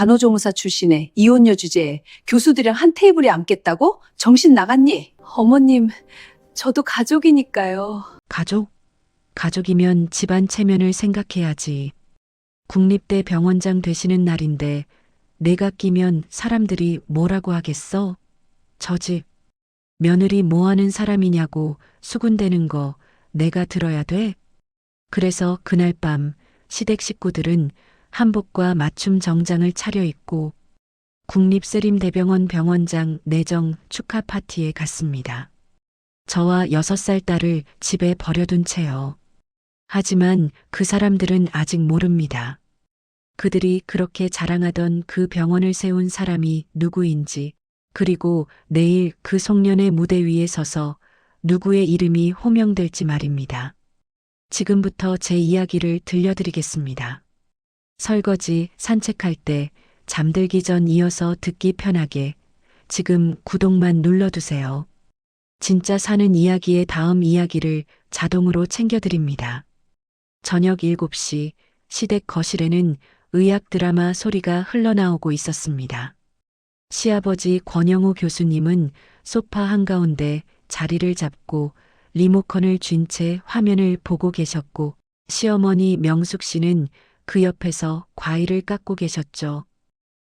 간호조무사 출신의 이혼녀 주제에 교수들이랑 한 테이블에 앉겠다고? 정신 나갔니? 어머님, 저도 가족이니까요. 가족? 가족이면 집안 체면을 생각해야지. 국립대 병원장 되시는 날인데 내가 끼면 사람들이 뭐라고 하겠어? 저 집 며느리 뭐 하는 사람이냐고 수군대는 거 내가 들어야 돼? 그래서 그날 밤 시댁 식구들은 한복과 맞춤 정장을 차려입고 국립세림대병원 병원장 내정 축하 파티에 갔습니다. 저와 6살 딸을 집에 버려둔 채요. 하지만 그 사람들은 아직 모릅니다. 그들이 그렇게 자랑하던 그 병원을 세운 사람이 누구인지, 그리고 내일 그 송년회 무대 위에 서서 누구의 이름이 호명될지 말입니다. 지금부터 제 이야기를 들려드리겠습니다. 설거지, 산책할 때, 잠들기 전 이어서 듣기 편하게 지금 구독만 눌러두세요. 진짜 사는 이야기의 다음 이야기를 자동으로 챙겨드립니다. 저녁 7시 시댁 거실에는 의학 드라마 소리가 흘러나오고 있었습니다. 시아버지 권영우 교수님은 소파 한가운데 자리를 잡고 리모컨을 쥔 채 화면을 보고 계셨고, 시어머니 명숙 씨는 그 옆에서 과일을 깎고 계셨죠.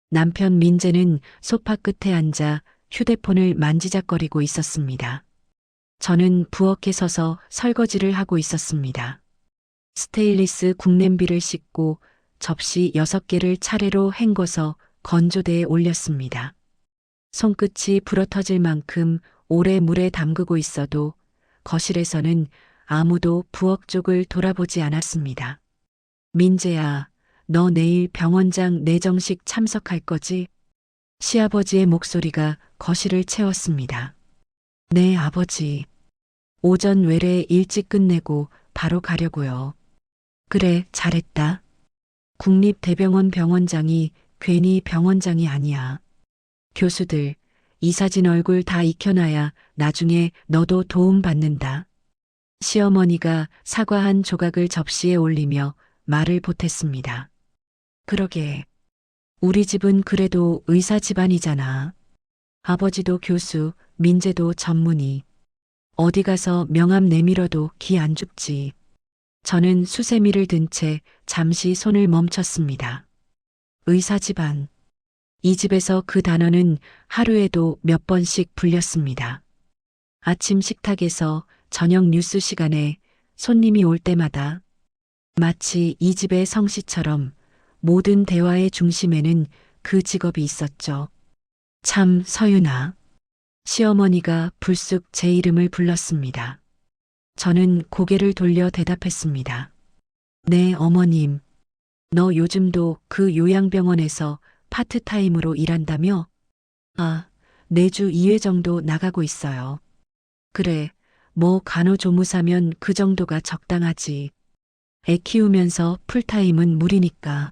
남편 민재는 소파 끝에 앉아 휴대폰을 만지작거리고 있었습니다. 저는 부엌에 서서 설거지를 하고 있었습니다. 스테인리스 국냄비를 씻고 접시 6개를 차례로 헹궈서 건조대에 올렸습니다. 손끝이 부러터질 만큼 오래 물에 담그고 있어도 거실에서는 아무도 부엌 쪽을 돌아보지 않았습니다. 민재야, 너 내일 병원장 내정식 참석할 거지? 시아버지의 목소리가 거실을 채웠습니다. 네, 아버지. 오전 외래 일찍 끝내고 바로 가려고요. 그래, 잘했다. 국립대병원 병원장이 괜히 병원장이 아니야. 교수들, 이사진 얼굴 다 익혀놔야 나중에 너도 도움 받는다. 시어머니가 사과 한 조각을 접시에 올리며 말을 보탰습니다. 그러게. 우리 집은 그래도 의사 집안이잖아. 아버지도 교수, 민재도 전문의. 어디 가서 명함 내밀어도 기 안 죽지. 저는 수세미를 든 채 잠시 손을 멈췄습니다. 의사 집안. 이 집에서 그 단어는 하루에도 몇 번씩 불렸습니다. 아침 식탁에서 저녁 뉴스 시간에 손님이 올 때마다 마치 이 집의 성씨처럼 모든 대화의 중심에는 그 직업이 있었죠. 참, 서윤아. 시어머니가 불쑥 제 이름을 불렀습니다. 저는 고개를 돌려 대답했습니다. 네, 어머님. 너 요즘도 그 요양병원에서 파트타임으로 일한다며? 아, 매주 2회 정도 나가고 있어요. 그래, 뭐 간호조무사면 그 정도가 적당하지. 애 키우면서 풀타임은 무리니까.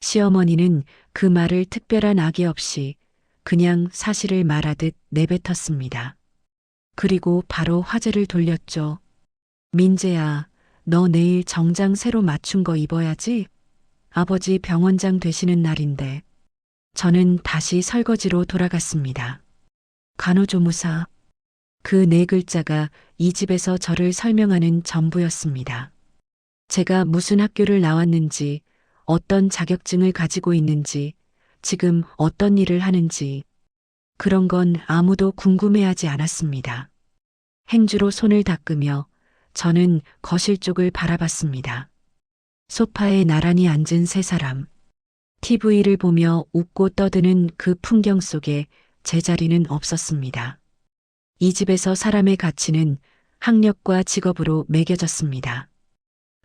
시어머니는 그 말을 특별한 악의 없이 그냥 사실을 말하듯 내뱉었습니다. 그리고 바로 화제를 돌렸죠. 민재야, 너 내일 정장 새로 맞춘 거 입어야지. 아버지 병원장 되시는 날인데. 저는 다시 설거지로 돌아갔습니다. 간호조무사. 그 4글자가 이 집에서 저를 설명하는 전부였습니다. 제가 무슨 학교를 나왔는지, 어떤 자격증을 가지고 있는지, 지금 어떤 일을 하는지, 그런 건 아무도 궁금해하지 않았습니다. 행주로 손을 닦으며 저는 거실 쪽을 바라봤습니다. 소파에 나란히 앉은 3사람. TV를 보며 웃고 떠드는 그 풍경 속에 제 자리는 없었습니다. 이 집에서 사람의 가치는 학력과 직업으로 매겨졌습니다.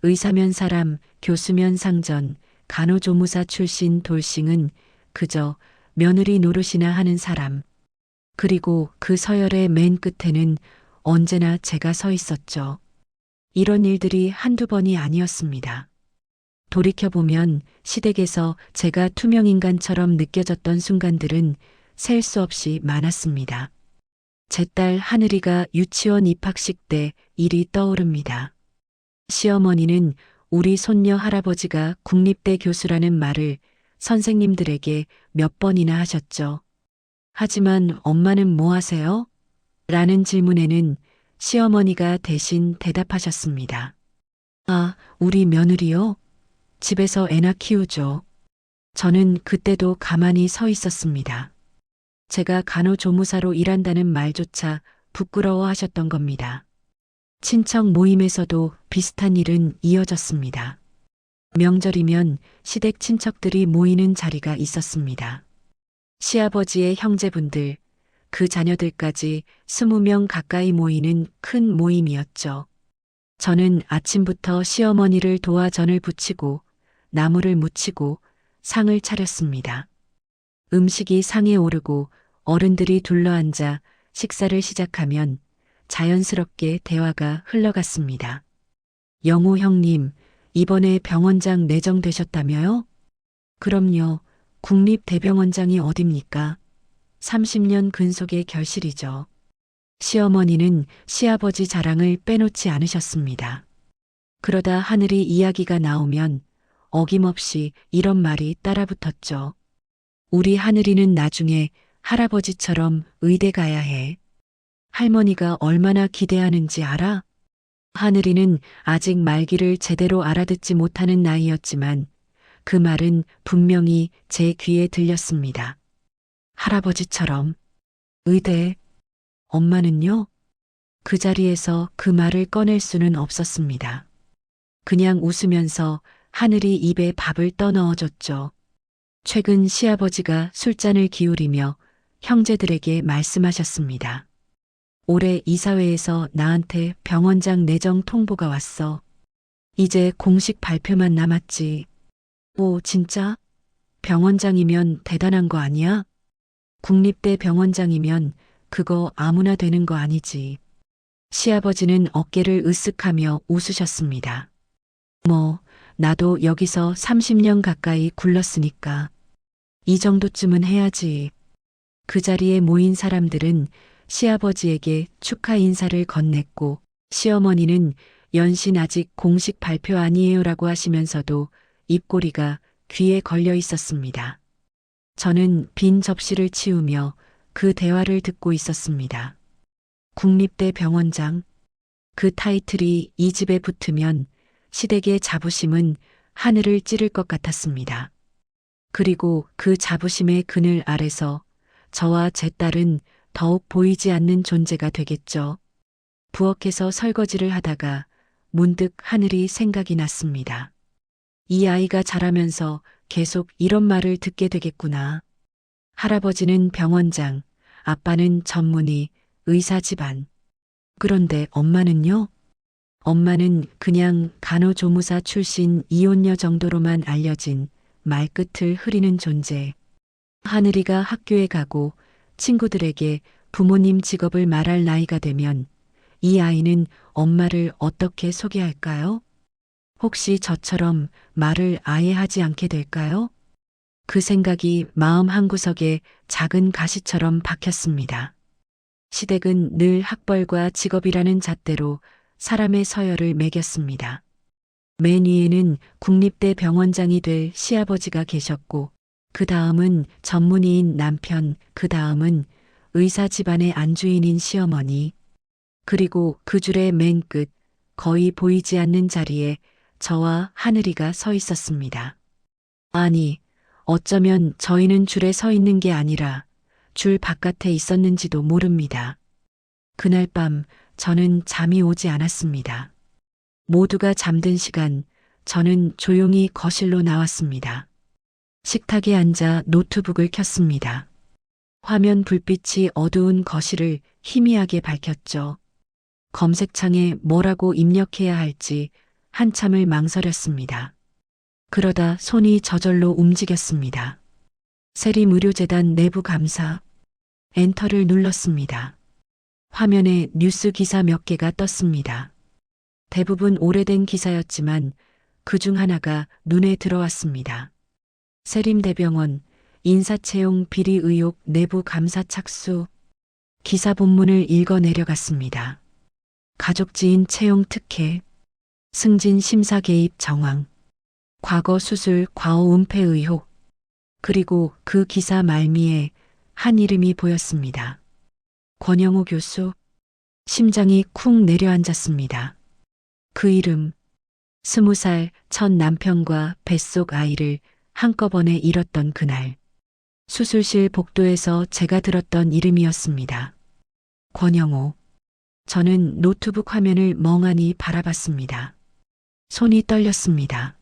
의사면 사람, 교수면 상전, 간호조무사 출신 돌싱은 그저 며느리 노릇이나 하는 사람. 그리고 그 서열의 맨 끝에는 언제나 제가 서 있었죠. 이런 일들이 한두 번이 아니었습니다. 돌이켜보면 시댁에서 제가 투명인간처럼 느껴졌던 순간들은 셀 수 없이 많았습니다. 제 딸 하늘이가 유치원 입학식 때 일이 떠오릅니다. 시어머니는 우리 손녀 할아버지가 국립대 교수라는 말을 선생님들에게 몇 번이나 하셨죠. 하지만 엄마는 뭐 하세요? 라는 질문에는 시어머니가 대신 대답하셨습니다. 아, 우리 며느리요? 집에서 애나 키우죠. 저는 그때도 가만히 서 있었습니다. 제가 간호조무사로 일한다는 말조차 부끄러워 하셨던 겁니다. 친척 모임에서도 비슷한 일은 이어졌습니다. 명절이면 시댁 친척들이 모이는 자리가 있었습니다. 시아버지의 형제분들, 그 자녀들까지 20명 가까이 모이는 큰 모임이었죠. 저는 아침부터 시어머니를 도와 전을 부치고 나무를 묻히고 상을 차렸습니다. 음식이 상에 오르고 어른들이 둘러앉아 식사를 시작하면 자연스럽게 대화가 흘러갔습니다. 영호 형님, 이번에 병원장 내정되셨다며요? 그럼요. 국립대병원장이 어딥니까? 30년 근속의 결실이죠. 시어머니는 시아버지 자랑을 빼놓지 않으셨습니다. 그러다 하늘이 이야기가 나오면 어김없이 이런 말이 따라붙었죠. 우리 하늘이는 나중에 할아버지처럼 의대 가야 해. 할머니가 얼마나 기대하는지 알아? 하늘이는 아직 말귀를 제대로 알아듣지 못하는 나이였지만 그 말은 분명히 제 귀에 들렸습니다. 할아버지처럼 의대, 엄마는요? 그 자리에서 그 말을 꺼낼 수는 없었습니다. 그냥 웃으면서 하늘이 입에 밥을 떠넣어줬죠. 최근 시아버지가 술잔을 기울이며 형제들에게 말씀하셨습니다. 올해 이사회에서 나한테 병원장 내정 통보가 왔어. 이제 공식 발표만 남았지. 오, 진짜? 병원장이면 대단한 거 아니야? 국립대 병원장이면 그거 아무나 되는 거 아니지. 시아버지는 어깨를 으쓱하며 웃으셨습니다. 뭐, 나도 여기서 30년 가까이 굴렀으니까. 이 정도쯤은 해야지. 그 자리에 모인 사람들은 시아버지에게 축하 인사를 건넸고 시어머니는 연신 아직 공식 발표 아니에요라고 하시면서도 입꼬리가 귀에 걸려 있었습니다. 저는 빈 접시를 치우며 그 대화를 듣고 있었습니다. 국립대 병원장, 그 타이틀이 이 집에 붙으면 시댁의 자부심은 하늘을 찌를 것 같았습니다. 그리고 그 자부심의 그늘 아래서 저와 제 딸은 더욱 보이지 않는 존재가 되겠죠. 부엌에서 설거지를 하다가 문득 하늘이 생각이 났습니다. 이 아이가 자라면서 계속 이런 말을 듣게 되겠구나. 할아버지는 병원장, 아빠는 전문의, 의사 집안. 그런데 엄마는요? 엄마는 그냥 간호조무사 출신 이혼녀 정도로만 알려진 말끝을 흐리는 존재. 하늘이가 학교에 가고 친구들에게 부모님 직업을 말할 나이가 되면 이 아이는 엄마를 어떻게 소개할까요? 혹시 저처럼 말을 아예 하지 않게 될까요? 그 생각이 마음 한구석에 작은 가시처럼 박혔습니다. 시댁은 늘 학벌과 직업이라는 잣대로 사람의 서열을 매겼습니다. 맨 위에는 국립대 병원장이 될 시아버지가 계셨고 그 다음은 전문의인 남편, 그 다음은 의사 집안의 안주인인 시어머니, 그리고 그 줄의 맨 끝, 거의 보이지 않는 자리에 저와 하늘이가 서 있었습니다. 아니, 어쩌면 저희는 줄에 서 있는 게 아니라 줄 바깥에 있었는지도 모릅니다. 그날 밤 저는 잠이 오지 않았습니다. 모두가 잠든 시간, 저는 조용히 거실로 나왔습니다. 식탁에 앉아 노트북을 켰습니다. 화면 불빛이 어두운 거실을 희미하게 밝혔죠. 검색창에 뭐라고 입력해야 할지 한참을 망설였습니다. 그러다 손이 저절로 움직였습니다. 세림의료재단 내부 감사. 엔터를 눌렀습니다. 화면에 뉴스 기사 몇 개가 떴습니다. 대부분 오래된 기사였지만 그중 하나가 눈에 들어왔습니다. 세림대병원 인사채용 비리 의혹 내부 감사 착수. 기사 본문을 읽어 내려갔습니다. 가족 지인 채용 특혜, 승진 심사 개입 정황, 과거 수술 과오 은폐 의혹, 그리고 그 기사 말미에 한 이름이 보였습니다. 권영우 교수. 심장이 쿵 내려앉았습니다. 그 이름, 20살 첫 남편과 뱃속 아이를 한꺼번에 잃었던 그날. 수술실 복도에서 제가 들었던 이름이었습니다. 권영호. 저는 노트북 화면을 멍하니 바라봤습니다. 손이 떨렸습니다.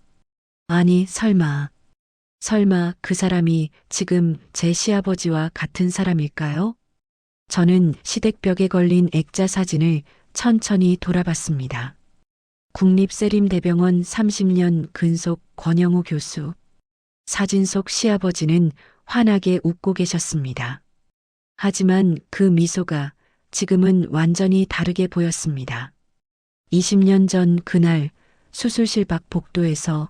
아니, 설마 그 사람이 지금 제 시아버지와 같은 사람일까요? 저는 시댁벽에 걸린 액자 사진을 천천히 돌아봤습니다. 국립세림대병원 30년 근속 권영우 교수. 사진 속 시아버지는 환하게 웃고 계셨습니다. 하지만 그 미소가 지금은 완전히 다르게 보였습니다. 20년 전 그날 수술실 밖 복도에서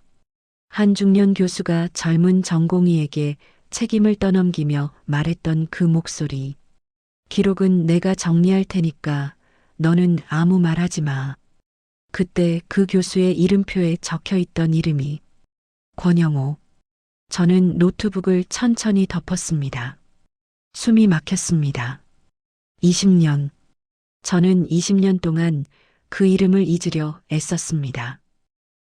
한중년 교수가 젊은 전공의에게 책임을 떠넘기며 말했던 그 목소리. 기록은 내가 정리할 테니까 너는 아무 말하지 마. 그때 그 교수의 이름표에 적혀 있던 이름이 권영호. 저는 노트북을 천천히 덮었습니다. 숨이 막혔습니다. 20년. 저는 20년 동안 그 이름을 잊으려 애썼습니다.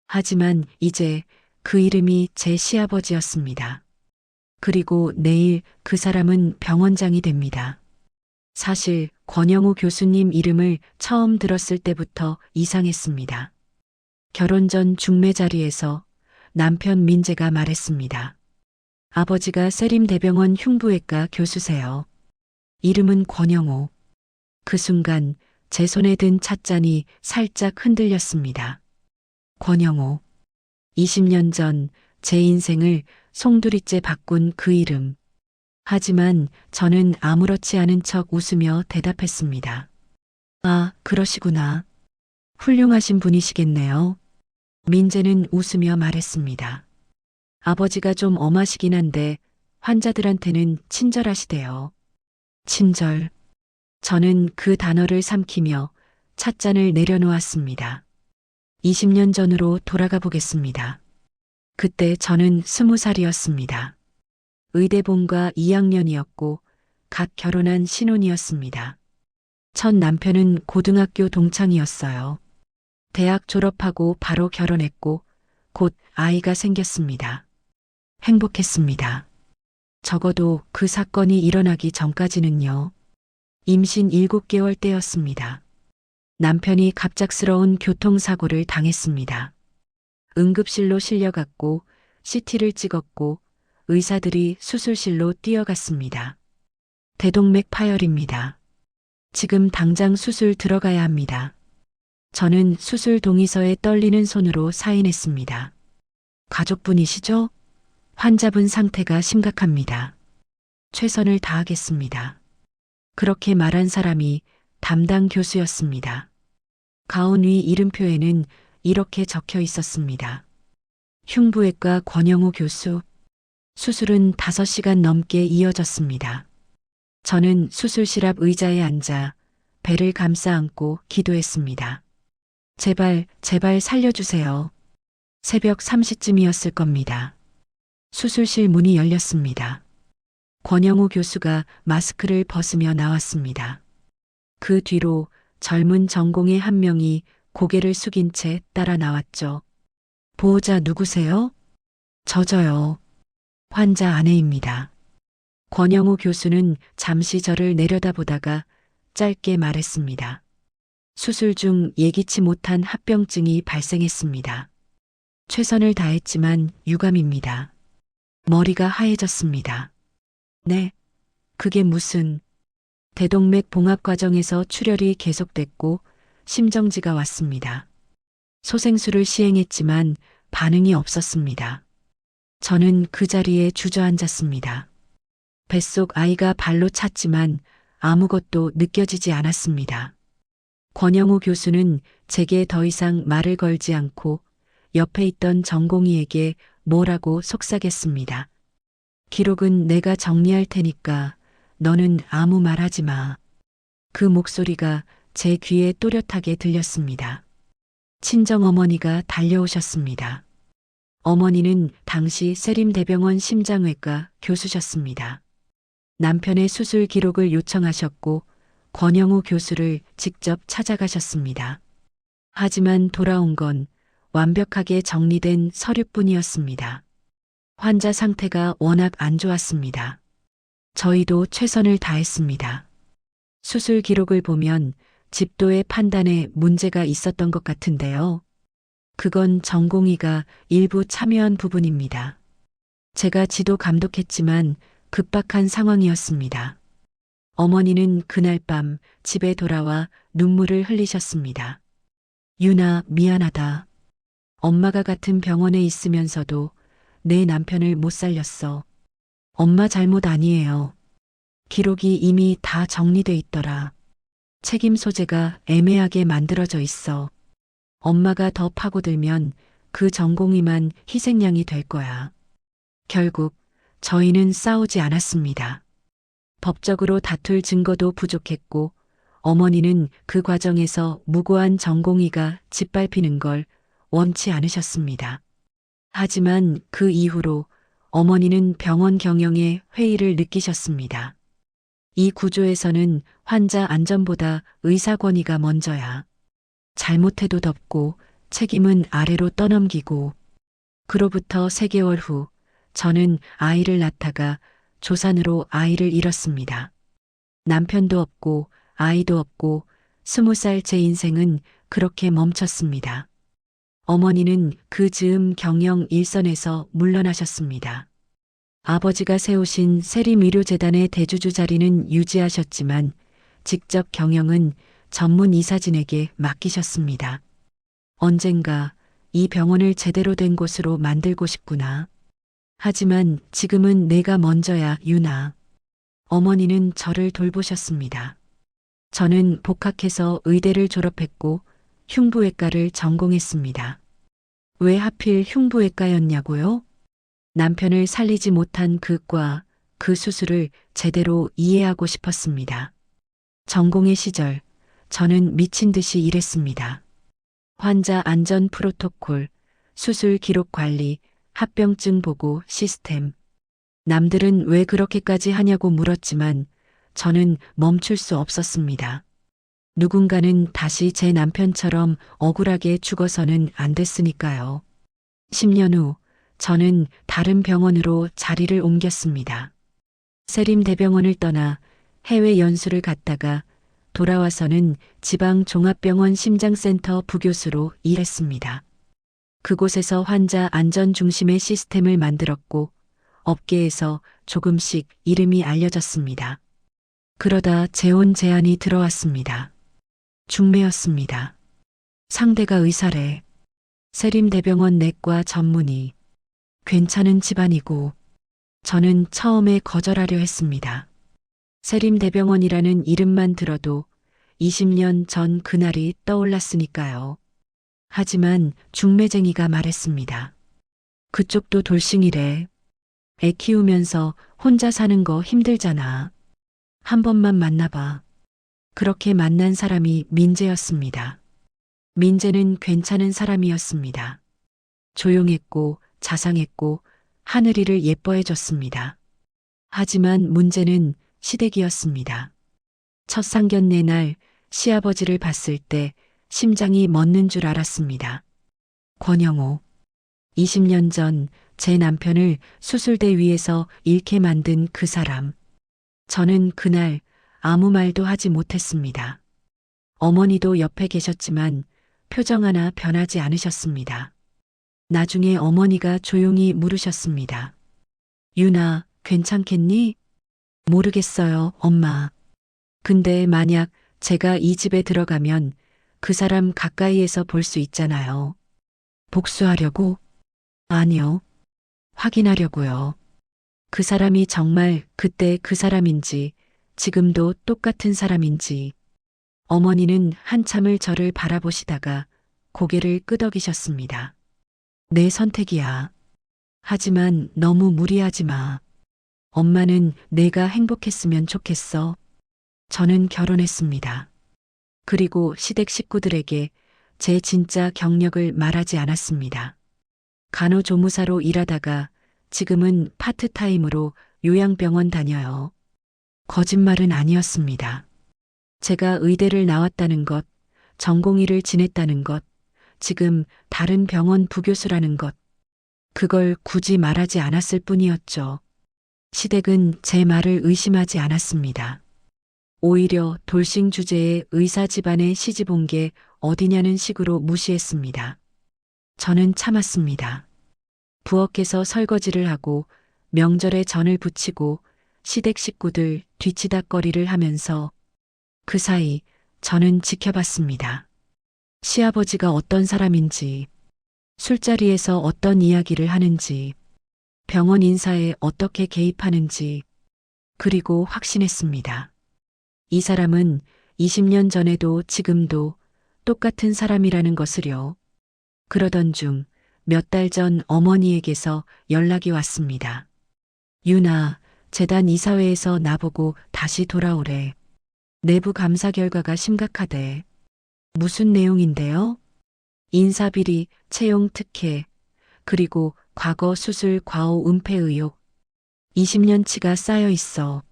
하지만 이제 그 이름이 제 시아버지였습니다. 그리고 내일 그 사람은 병원장이 됩니다. 사실 권영우 교수님 이름을 처음 들었을 때부터 이상했습니다. 결혼 전 중매 자리에서 남편 민재가 말했습니다. 아버지가 세림대병원 흉부외과 교수세요. 이름은 권영호. 그 순간 제 손에 든 찻잔이 살짝 흔들렸습니다. 권영호. 20년 전 제 인생을 송두리째 바꾼 그 이름. 하지만 저는 아무렇지 않은 척 웃으며 대답했습니다. 아, 그러시구나. 훌륭하신 분이시겠네요. 민재는 웃으며 말했습니다. 아버지가 좀 엄하시긴 한데 환자들한테는 친절하시대요. 친절. 저는 그 단어를 삼키며 찻잔을 내려놓았습니다. 20년 전으로 돌아가 보겠습니다. 그때 저는 20살이었습니다. 의대본과 2학년이었고 갓 결혼한 신혼이었습니다. 첫 남편은 고등학교 동창이었어요. 대학 졸업하고 바로 결혼했고 곧 아이가 생겼습니다. 행복했습니다. 적어도 그 사건이 일어나기 전까지는요. 임신 7개월 때였습니다. 남편이 갑작스러운 교통사고를 당했습니다. 응급실로 실려갔고 CT를 찍었고 의사들이 수술실로 뛰어갔습니다. 대동맥 파열입니다. 지금 당장 수술 들어가야 합니다. 저는 수술 동의서에 떨리는 손으로 사인했습니다. 가족분이시죠? 환자분 상태가 심각합니다. 최선을 다하겠습니다. 그렇게 말한 사람이 담당 교수였습니다. 가운 위 이름표에는 이렇게 적혀 있었습니다. 흉부외과 권영우 교수. 수술은 5시간 넘게 이어졌습니다. 저는 수술실 앞 의자에 앉아 배를 감싸 안고 기도했습니다. 제발 살려주세요. 새벽 3시쯤이었을 겁니다. 수술실 문이 열렸습니다. 권영우 교수가 마스크를 벗으며 나왔습니다. 그 뒤로 젊은 전공의 한 명이 고개를 숙인 채 따라 나왔죠. 보호자 누구세요? 저요. 환자 아내입니다. 권영우 교수는 잠시 저를 내려다보다가 짧게 말했습니다. 수술 중 예기치 못한 합병증이 발생했습니다. 최선을 다했지만 유감입니다. 머리가 하얘졌습니다. 네, 그게 무슨... 대동맥 봉합 과정에서 출혈이 계속됐고 심정지가 왔습니다. 소생술을 시행했지만 반응이 없었습니다. 저는 그 자리에 주저앉았습니다. 뱃속 아이가 발로 찼지만 아무것도 느껴지지 않았습니다. 권영우 교수는 제게 더 이상 말을 걸지 않고 옆에 있던 전공의에게 뭐라고 속삭였습니다. 기록은 내가 정리할 테니까 너는 아무 말 하지 마. 그 목소리가 제 귀에 또렷하게 들렸습니다. 친정어머니가 달려오셨습니다. 어머니는 당시 세림대병원 심장외과 교수셨습니다. 남편의 수술 기록을 요청하셨고 권영우 교수를 직접 찾아가셨습니다. 하지만 돌아온 건 완벽하게 정리된 서류뿐이었습니다. 환자 상태가 워낙 안 좋았습니다. 저희도 최선을 다했습니다. 수술 기록을 보면 집도의 판단에 문제가 있었던 것 같은데요. 그건 전공의가 일부 참여한 부분입니다. 제가 지도 감독했지만 급박한 상황이었습니다. 어머니는 그날 밤 집에 돌아와 눈물을 흘리셨습니다. 유나, 미안하다. 엄마가 같은 병원에 있으면서도 내 남편을 못 살렸어. 엄마 잘못 아니에요. 기록이 이미 다 정리돼 있더라. 책임 소재가 애매하게 만들어져 있어. 엄마가 더 파고들면 그 전공의만 희생양이 될 거야. 결국 저희는 싸우지 않았습니다. 법적으로 다툴 증거도 부족했고 어머니는 그 과정에서 무고한 전공의가 짓밟히는 걸 원치 않으셨습니다. 하지만 그 이후로 어머니는 병원 경영에 회의를 느끼셨습니다. 이 구조에서는 환자 안전보다 의사 권위가 먼저야. 잘못해도 덮고 책임은 아래로 떠넘기고. 그로부터 3개월 후 저는 아이를 낳다가 조산으로 아이를 잃었습니다. 남편도 없고 아이도 없고 20살 제 인생은 그렇게 멈췄습니다. 어머니는 그 즈음 경영 일선에서 물러나셨습니다. 아버지가 세우신 세림의료재단의 대주주 자리는 유지하셨지만 직접 경영은 전문 이사진에게 맡기셨습니다. 언젠가 이 병원을 제대로 된 곳으로 만들고 싶구나. 하지만 지금은 내가 먼저야, 유나. 어머니는 저를 돌보셨습니다. 저는 복학해서 의대를 졸업했고 흉부외과를 전공했습니다. 왜 하필 흉부외과였냐고요? 남편을 살리지 못한 그 과, 그 수술을 제대로 이해하고 싶었습니다. 전공의 시절, 저는 미친 듯이 일했습니다. 환자 안전 프로토콜, 수술 기록 관리, 합병증 보고 시스템. 남들은 왜 그렇게까지 하냐고 물었지만 저는 멈출 수 없었습니다. 누군가는 다시 제 남편처럼 억울하게 죽어서는 안 됐으니까요. 10년 후 저는 다른 병원으로 자리를 옮겼습니다. 세림대병원을 떠나 해외 연수를 갔다가 돌아와서는 지방 종합병원 심장센터 부교수로 일했습니다. 그곳에서 환자 안전 중심의 시스템을 만들었고 업계에서 조금씩 이름이 알려졌습니다. 그러다 재혼 제안이 들어왔습니다. 중매였습니다. 상대가 의사래. 세림대병원 내과 전문의. 괜찮은 집안이고 저는 처음에 거절하려 했습니다. 세림대병원이라는 이름만 들어도 20년 전 그날이 떠올랐으니까요. 하지만 중매쟁이가 말했습니다. 그쪽도 돌싱이래. 애 키우면서 혼자 사는 거 힘들잖아. 한 번만 만나봐. 그렇게 만난 사람이 민재였습니다. 민재는 괜찮은 사람이었습니다. 조용했고 자상했고 하늘이를 예뻐해줬습니다. 하지만 문제는 시댁이었습니다. 첫 상견례 날 시아버지를 봤을 때 심장이 멎는 줄 알았습니다. 권영호. 20년 전 제 남편을 수술대 위에서 잃게 만든 그 사람. 저는 그날 아무 말도 하지 못했습니다. 어머니도 옆에 계셨지만 표정 하나 변하지 않으셨습니다. 나중에 어머니가 조용히 물으셨습니다. 유나, 괜찮겠니? 모르겠어요, 엄마. 근데 만약 제가 이 집에 들어가면 그 사람 가까이에서 볼 수 있잖아요. 복수하려고? 아니요. 확인하려고요. 그 사람이 정말 그때 그 사람인지 지금도 똑같은 사람인지. 어머니는 한참을 저를 바라보시다가 고개를 끄덕이셨습니다. 내 선택이야. 하지만 너무 무리하지 마. 엄마는 내가 행복했으면 좋겠어. 저는 결혼했습니다. 그리고 시댁 식구들에게 제 진짜 경력을 말하지 않았습니다. 간호조무사로 일하다가 지금은 파트타임으로 요양병원 다녀요. 거짓말은 아니었습니다. 제가 의대를 나왔다는 것, 전공의를 지냈다는 것, 지금 다른 병원 부교수라는 것, 그걸 굳이 말하지 않았을 뿐이었죠. 시댁은 제 말을 의심하지 않았습니다. 오히려 돌싱 주제에 의사 집안에 시집 온 게 어디냐는 식으로 무시했습니다. 저는 참았습니다. 부엌에서 설거지를 하고 명절에 전을 부치고 시댁 식구들 뒤치다꺼리를 하면서 그 사이 저는 지켜봤습니다. 시아버지가 어떤 사람인지, 술자리에서 어떤 이야기를 하는지, 병원 인사에 어떻게 개입하는지, 그리고 확신했습니다. 이 사람은 20년 전에도 지금도 똑같은 사람이라는 것을요. 그러던 중 몇 달 전 어머니에게서 연락이 왔습니다. 유나, 재단 이사회에서 나보고 다시 돌아오래. 내부 감사 결과가 심각하대. 무슨 내용인데요? 인사비리, 채용 특혜, 그리고 과거 수술 과오 은폐 의혹. 20년치가 쌓여 있어.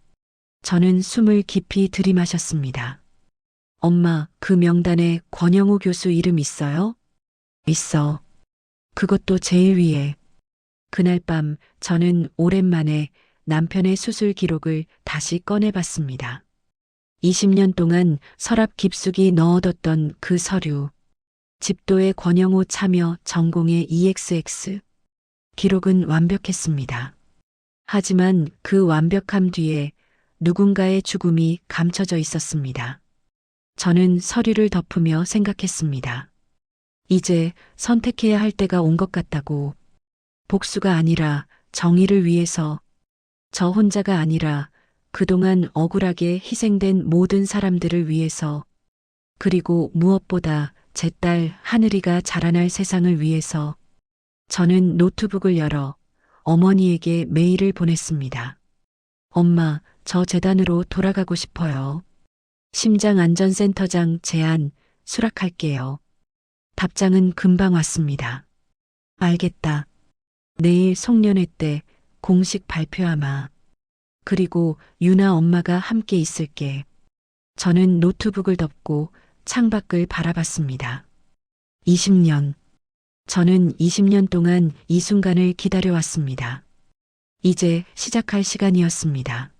저는 숨을 깊이 들이마셨습니다. 엄마, 그 명단에 권영우 교수 이름 있어요? 있어. 그것도 제일 위에. 그날 밤 저는 오랜만에 남편의 수술 기록을 다시 꺼내봤습니다. 20년 동안 서랍 깊숙이 넣어뒀던 그 서류. 집도의 권영우 참여 전공의 EXX. 기록은 완벽했습니다. 하지만 그 완벽함 뒤에 누군가의 죽음이 감춰져 있었습니다. 저는 서류를 덮으며 생각했습니다. 이제 선택해야 할 때가 온 것 같다고. 복수가 아니라 정의를 위해서, 저 혼자가 아니라 그동안 억울하게 희생된 모든 사람들을 위해서, 그리고 무엇보다 제 딸 하늘이가 자라날 세상을 위해서. 저는 노트북을 열어 어머니에게 메일을 보냈습니다. 엄마, 저 재단으로 돌아가고 싶어요. 심장안전센터장 제안 수락할게요. 답장은 금방 왔습니다. 알겠다. 내일 송년회 때 공식 발표하마. 그리고 유나 엄마가 함께 있을게. 저는 노트북을 덮고 창밖을 바라봤습니다. 20년. 저는 20년 동안 이 순간을 기다려왔습니다. 이제 시작할 시간이었습니다.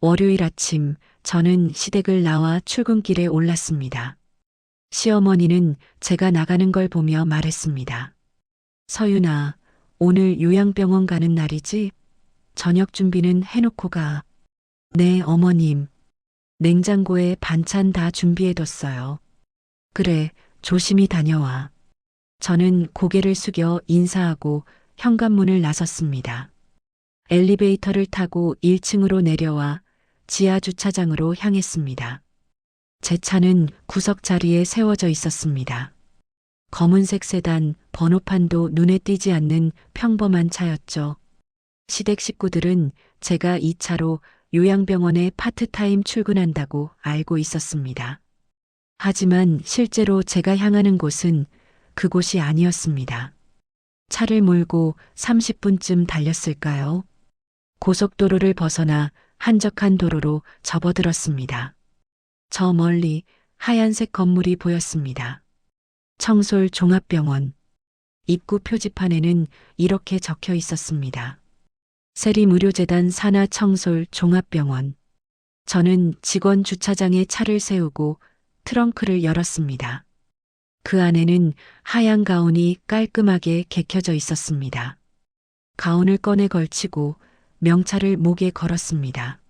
월요일 아침 저는 시댁을 나와 출근길에 올랐습니다. 시어머니는 제가 나가는 걸 보며 말했습니다. 서윤아, 오늘 요양병원 가는 날이지? 저녁 준비는 해놓고 가. 네, 어머님. 냉장고에 반찬 다 준비해뒀어요. 그래, 조심히 다녀와. 저는 고개를 숙여 인사하고 현관문을 나섰습니다. 엘리베이터를 타고 1층으로 내려와 지하 주차장으로 향했습니다. 제 차는 구석 자리에 세워져 있었습니다. 검은색 세단, 번호판도 눈에 띄지 않는 평범한 차였죠. 시댁 식구들은 제가 이 차로 요양병원에 파트타임 출근한다고 알고 있었습니다. 하지만 실제로 제가 향하는 곳은 그곳이 아니었습니다. 차를 몰고 30분쯤 달렸을까요? 고속도로를 벗어나 한적한 도로로 접어들었습니다. 저 멀리 하얀색 건물이 보였습니다. 청솔 종합병원. 입구 표지판에는 이렇게 적혀 있었습니다. 세리무료재단 산하 청솔 종합병원. 저는 직원 주차장에 차를 세우고 트렁크를 열었습니다. 그 안에는 하얀 가운이 깔끔하게 개켜져 있었습니다. 가운을 꺼내 걸치고 명찰을 목에 걸었습니다.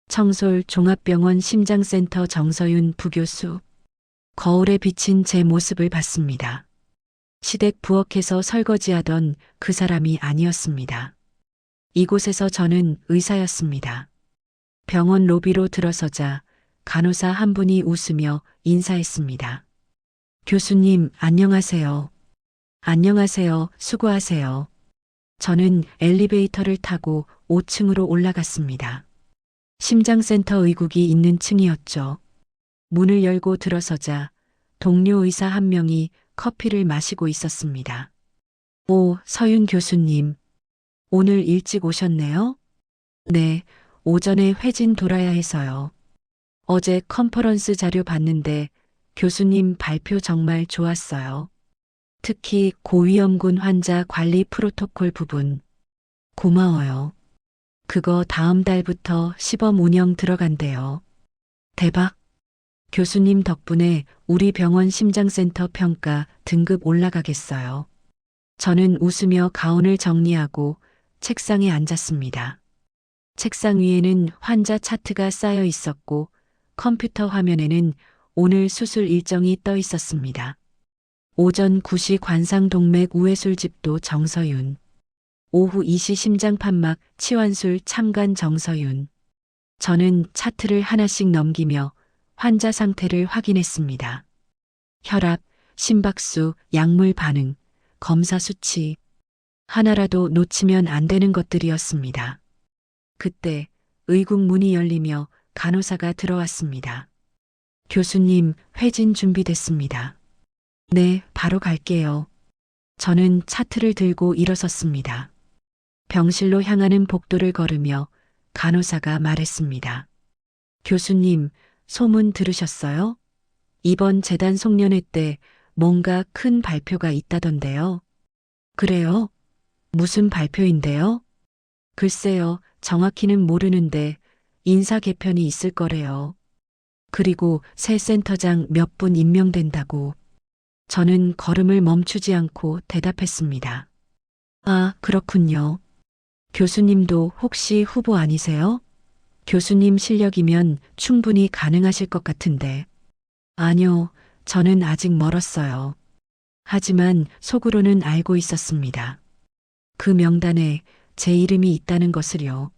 청솔 종합병원 심장센터 정서윤 부교수. 거울에 비친 제 모습을 봤습니다. 시댁 부엌에서 설거지하던 그 사람이 아니었습니다. 이곳에서 저는 의사였습니다. 병원 로비로 들어서자 간호사 한 분이 웃으며 인사했습니다. 교수님, 안녕하세요. 안녕하세요. 수고하세요. 저는 엘리베이터를 타고 5층으로 올라갔습니다. 심장센터 의국이 있는 층이었죠. 문을 열고 들어서자 동료 의사 한 명이 커피를 마시고 있었습니다. 오, 서윤 교수님. 오늘 일찍 오셨네요? 네, 오전에 회진 돌아야 해서요. 어제 컨퍼런스 자료 봤는데 교수님 발표 정말 좋았어요. 특히 고위험군 환자 관리 프로토콜 부분. 고마워요. 그거 다음 달부터 시범 운영 들어간대요. 대박. 교수님 덕분에 우리 병원 심장센터 평가 등급 올라가겠어요. 저는 웃으며 가운을 정리하고 책상에 앉았습니다. 책상 위에는 환자 차트가 쌓여 있었고 컴퓨터 화면에는 오늘 수술 일정이 떠 있었습니다. 오전 9시 관상동맥 우회술집도 정서윤. 오후 2시 심장판막 치환술 참관 정서윤. 저는 차트를 하나씩 넘기며 환자 상태를 확인했습니다. 혈압, 심박수, 약물 반응, 검사 수치. 하나라도 놓치면 안 되는 것들이었습니다. 그때 의국 문이 열리며 간호사가 들어왔습니다. 교수님, 회진 준비됐습니다. 네, 바로 갈게요. 저는 차트를 들고 일어섰습니다. 병실로 향하는 복도를 걸으며 간호사가 말했습니다. 교수님, 소문 들으셨어요? 이번 재단 송년회 때 뭔가 큰 발표가 있다던데요. 그래요? 무슨 발표인데요? 글쎄요, 정확히는 모르는데 인사 개편이 있을 거래요. 그리고 새 센터장 몇 분 임명된다고. 저는 걸음을 멈추지 않고 대답했습니다. 아, 그렇군요. 교수님도 혹시 후보 아니세요? 교수님 실력이면 충분히 가능하실 것 같은데. 아니요, 저는 아직 멀었어요. 하지만 속으로는 알고 있었습니다. 그 명단에 제 이름이 있다는 것을요.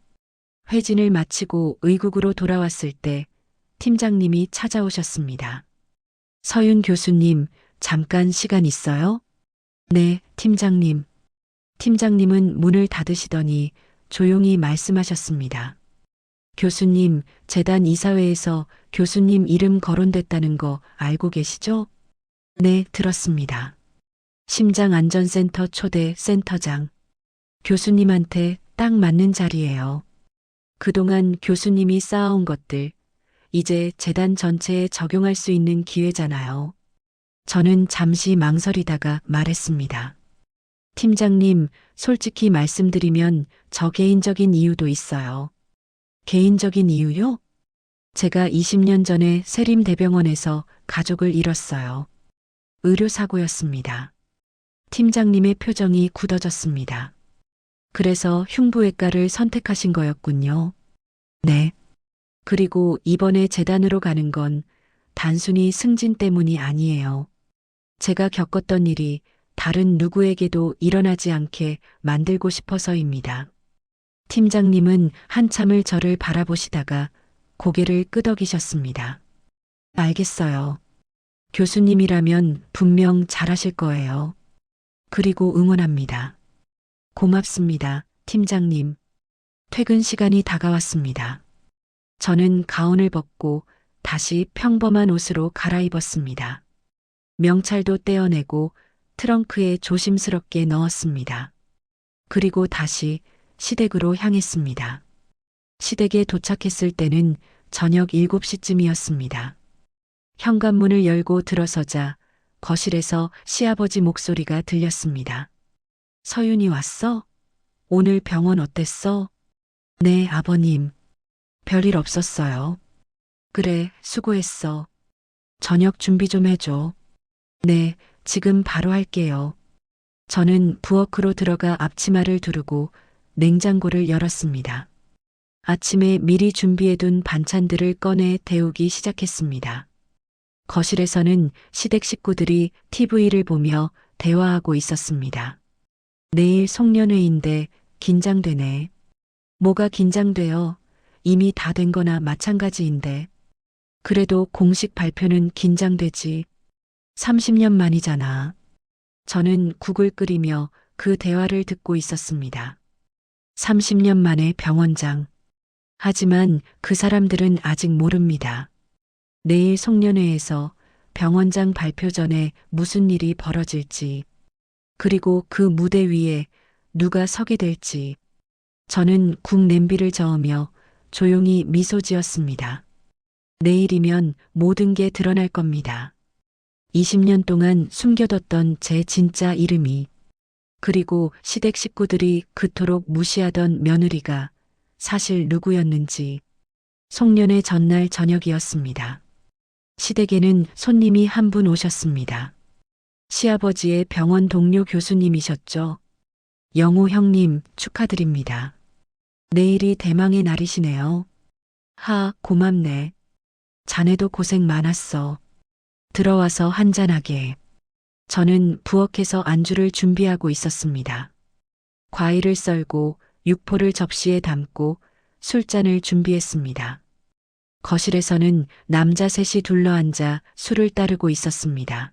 회진을 마치고 의국으로 돌아왔을 때 팀장님이 찾아오셨습니다. 서윤 교수님, 잠깐 시간 있어요? 네, 팀장님. 팀장님은 문을 닫으시더니 조용히 말씀하셨습니다. 교수님, 재단 이사회에서 교수님 이름 거론됐다는 거 알고 계시죠? 네, 들었습니다. 심장안전센터 초대 센터장. 교수님한테 딱 맞는 자리예요. 그동안 교수님이 쌓아온 것들, 이제 재단 전체에 적용할 수 있는 기회잖아요. 저는 잠시 망설이다가 말했습니다. 팀장님, 솔직히 말씀드리면 저 개인적인 이유도 있어요. 개인적인 이유요? 제가 20년 전에 세림대병원에서 가족을 잃었어요. 의료사고였습니다. 팀장님의 표정이 굳어졌습니다. 그래서 흉부외과를 선택하신 거였군요. 네. 그리고 이번에 재단으로 가는 건 단순히 승진 때문이 아니에요. 제가 겪었던 일이 다른 누구에게도 일어나지 않게 만들고 싶어서입니다. 팀장님은 한참을 저를 바라보시다가 고개를 끄덕이셨습니다. 알겠어요. 교수님이라면 분명 잘하실 거예요. 그리고 응원합니다. 고맙습니다, 팀장님. 퇴근 시간이 다가왔습니다. 저는 가운을 벗고 다시 평범한 옷으로 갈아입었습니다. 명찰도 떼어내고 트렁크에 조심스럽게 넣었습니다. 그리고 다시 시댁으로 향했습니다. 시댁에 도착했을 때는 저녁 7시쯤이었습니다. 현관문을 열고 들어서자 거실에서 시아버지 목소리가 들렸습니다. 서윤이 왔어? 오늘 병원 어땠어? 네, 아버님. 별일 없었어요. 그래, 수고했어. 저녁 준비 좀 해줘. 네, 지금 바로 할게요. 저는 부엌으로 들어가 앞치마를 두르고 냉장고를 열었습니다. 아침에 미리 준비해둔 반찬들을 꺼내 데우기 시작했습니다. 거실에서는 시댁 식구들이 TV를 보며 대화하고 있었습니다. 내일 송년회인데 긴장되네. 뭐가 긴장돼요? 이미 다 된 거나 마찬가지인데. 그래도 공식 발표는 긴장되지. 30년 만이잖아. 저는 국을 끓이며 그 대화를 듣고 있었습니다. 30년 만에 병원장. 하지만 그 사람들은 아직 모릅니다. 내일 송년회에서 병원장 발표 전에 무슨 일이 벌어질지. 그리고 그 무대 위에 누가 서게 될지. 저는 국 냄비를 저으며 조용히 미소 지었습니다. 내일이면 모든 게 드러날 겁니다. 20년 동안 숨겨뒀던 제 진짜 이름이, 그리고 시댁 식구들이 그토록 무시하던 며느리가 사실 누구였는지. 송년회 전날 저녁이었습니다. 시댁에는 손님이 한 분 오셨습니다. 시아버지의 병원 동료 교수님이셨죠. 영호 형님 축하드립니다. 내일이 대망의 날이시네요. 하, 고맙네. 자네도 고생 많았어. 들어와서 한잔하게. 저는 부엌에서 안주를 준비하고 있었습니다. 과일을 썰고 육포를 접시에 담고 술잔을 준비했습니다. 거실에서는 남자 셋이 둘러앉아 술을 따르고 있었습니다.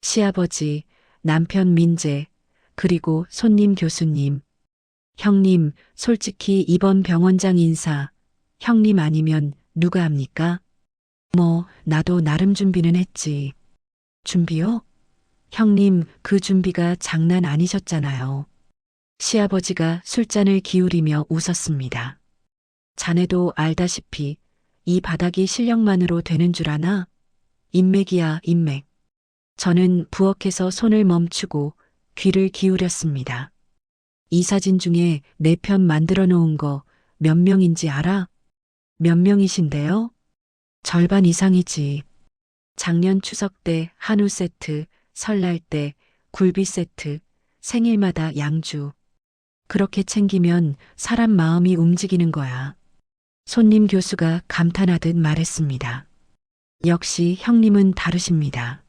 시아버지, 남편 민재, 그리고 손님 교수님. 형님, 솔직히 이번 병원장 인사, 형님 아니면 누가 합니까? 뭐, 나도 나름 준비는 했지. 준비요? 형님, 그 준비가 장난 아니셨잖아요. 시아버지가 술잔을 기울이며 웃었습니다. 자네도 알다시피 이 바닥이 실력만으로 되는 줄 아나? 인맥이야, 인맥. 저는 부엌에서 손을 멈추고 귀를 기울였습니다. 이 사진 중에 내 편 만들어 놓은 거 몇 명인지 알아? 몇 명이신데요? 절반 이상이지. 작년 추석 때 한우 세트, 설날 때 굴비 세트, 생일마다 양주. 그렇게 챙기면 사람 마음이 움직이는 거야. 손님 교수가 감탄하듯 말했습니다. 역시 형님은 다르십니다.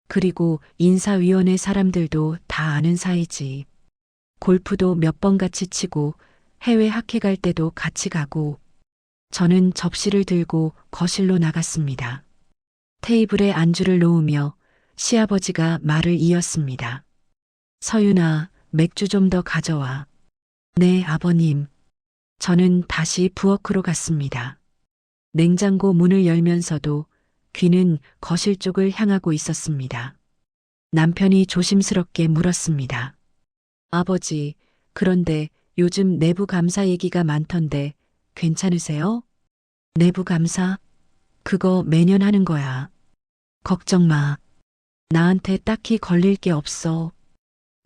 그리고 인사위원회 사람들도 다 아는 사이지. 골프도 몇 번 같이 치고 해외 학회 갈 때도 같이 가고. 저는 접시를 들고 거실로 나갔습니다. 테이블에 안주를 놓으며 시아버지가 말을 이었습니다. 서윤아, 맥주 좀 더 가져와. 네, 아버님. 저는 다시 부엌으로 갔습니다. 냉장고 문을 열면서도 귀는 거실 쪽을 향하고 있었습니다. 남편이 조심스럽게 물었습니다. 아버지, 그런데 요즘 내부 감사 얘기가 많던데 괜찮으세요? 내부 감사? 그거 매년 하는 거야. 걱정 마. 나한테 딱히 걸릴 게 없어.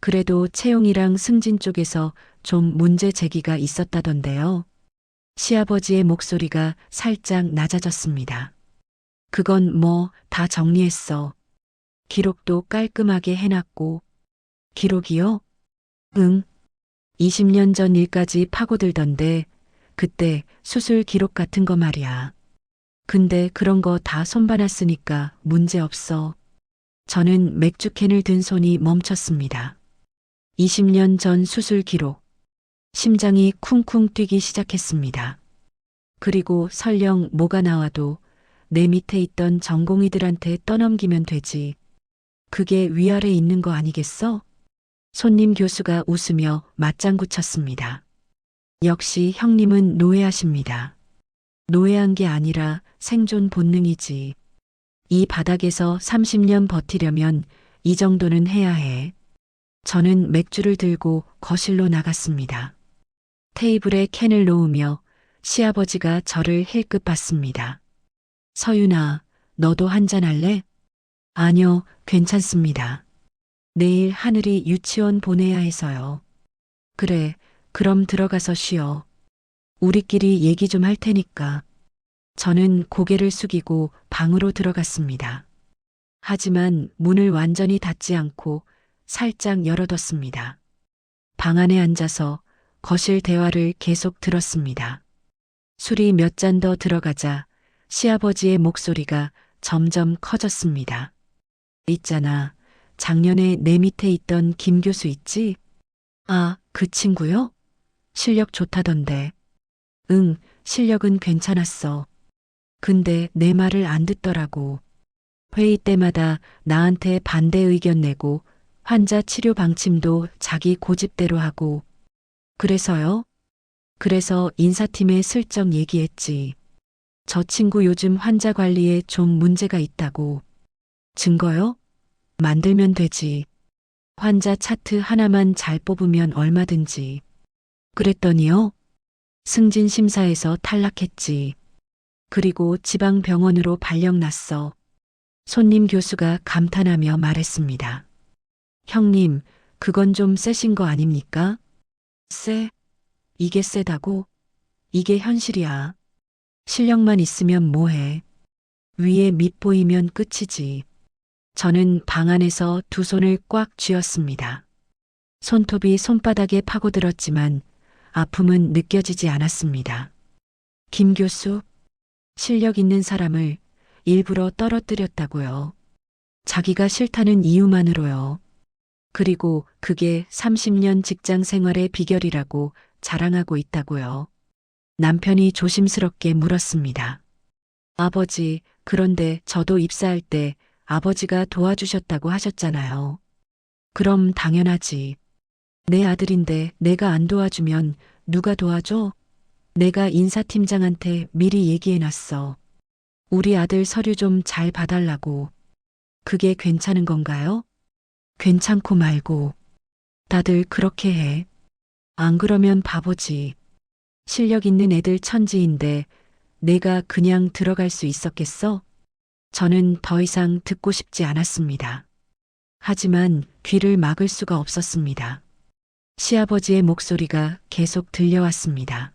그래도 채용이랑 승진 쪽에서 좀 문제 제기가 있었다던데요. 시아버지의 목소리가 살짝 낮아졌습니다. 그건 뭐 다 정리했어. 기록도 깔끔하게 해놨고. 기록이요? 응. 20년 전 일까지 파고들던데 그때 수술 기록 같은 거 말이야. 근데 그런 거 다 손봐놨으니까 문제 없어. 저는 맥주캔을 든 손이 멈췄습니다. 20년 전 수술 기록. 심장이 쿵쿵 뛰기 시작했습니다. 그리고 설령 뭐가 나와도 내 밑에 있던 전공의들한테 떠넘기면 되지. 그게 위아래 있는 거 아니겠어? 손님 교수가 웃으며 맞장구 쳤습니다. 역시 형님은 노예하십니다. 노예한 게 아니라 생존 본능이지. 이 바닥에서 30년 버티려면 이 정도는 해야 해. 저는 맥주를 들고 거실로 나갔습니다. 테이블에 캔을 놓으며 시아버지가 저를 힐끗 봤습니다. 서윤아, 너도 한잔 할래? 아니요, 괜찮습니다. 내일 하늘이 유치원 보내야 해서요. 그래, 그럼 들어가서 쉬어. 우리끼리 얘기 좀 할 테니까. 저는 고개를 숙이고 방으로 들어갔습니다. 하지만 문을 완전히 닫지 않고 살짝 열어뒀습니다. 방 안에 앉아서 거실 대화를 계속 들었습니다. 술이 몇 잔 더 들어가자 시아버지의 목소리가 점점 커졌습니다. 있잖아, 작년에 내 밑에 있던 김 교수 있지? 아, 그 친구요? 실력 좋다던데. 응, 실력은 괜찮았어. 근데 내 말을 안 듣더라고. 회의 때마다 나한테 반대 의견 내고 환자 치료 방침도 자기 고집대로 하고. 그래서요? 그래서 인사팀에 슬쩍 얘기했지. 저 친구 요즘 환자 관리에 좀 문제가 있다고. 증거요? 만들면 되지. 환자 차트 하나만 잘 뽑으면 얼마든지. 그랬더니요. 승진 심사에서 탈락했지. 그리고 지방병원으로 발령났어. 손님 교수가 감탄하며 말했습니다. 형님, 그건 좀 세신 거 아닙니까? 세? 이게 세다고? 이게 현실이야. 실력만 있으면 뭐해. 위에 밑 보이면 끝이지. 저는 방 안에서 두 손을 꽉 쥐었습니다. 손톱이 손바닥에 파고들었지만 아픔은 느껴지지 않았습니다. 김 교수, 실력 있는 사람을 일부러 떨어뜨렸다고요. 자기가 싫다는 이유만으로요. 그리고 그게 30년 직장 생활의 비결이라고 자랑하고 있다고요. 남편이 조심스럽게 물었습니다. 아버지, 그런데 저도 입사할 때 아버지가 도와주셨다고 하셨잖아요. 그럼 당연하지. 내 아들인데 내가 안 도와주면 누가 도와줘? 내가 인사팀장한테 미리 얘기해놨어. 우리 아들 서류 좀 잘 봐달라고. 그게 괜찮은 건가요? 괜찮고 말고. 다들 그렇게 해. 안 그러면 바보지. 실력 있는 애들 천지인데 내가 그냥 들어갈 수 있었겠어? 저는 더 이상 듣고 싶지 않았습니다. 하지만 귀를 막을 수가 없었습니다. 시아버지의 목소리가 계속 들려왔습니다.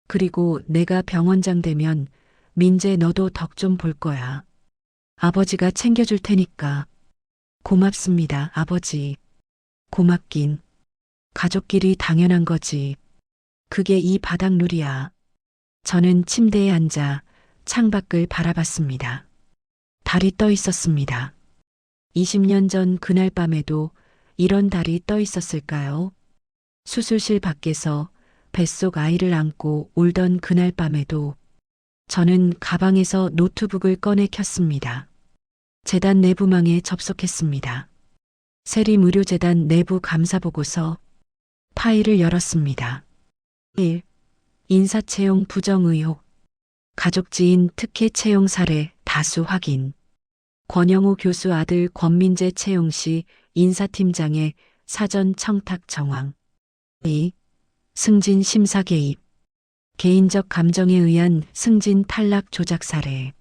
그리고 내가 병원장 되면 민재 너도 덕 좀 볼 거야. 아버지가 챙겨줄 테니까. 고맙습니다, 아버지. 고맙긴. 가족끼리 당연한 거지. 그게 이 바닥룰이야. 저는 침대에 앉아 창밖을 바라봤습니다. 달이 떠 있었습니다. 20년 전 그날 밤에도 이런 달이 떠 있었을까요? 수술실 밖에서 뱃속 아이를 안고 울던 그날 밤에도 저는 가방에서 노트북을 꺼내 켰습니다. 재단 내부망에 접속했습니다. 세림의료재단 내부 감사보고서 파일을 열었습니다. 1. 인사채용 부정 의혹. 가족지인 특혜 채용 사례 다수 확인. 권영우 교수 아들 권민재 채용 시 인사팀장의 사전 청탁 정황. 2. 승진 심사 개입. 개인적 감정에 의한 승진 탈락 조작 사례.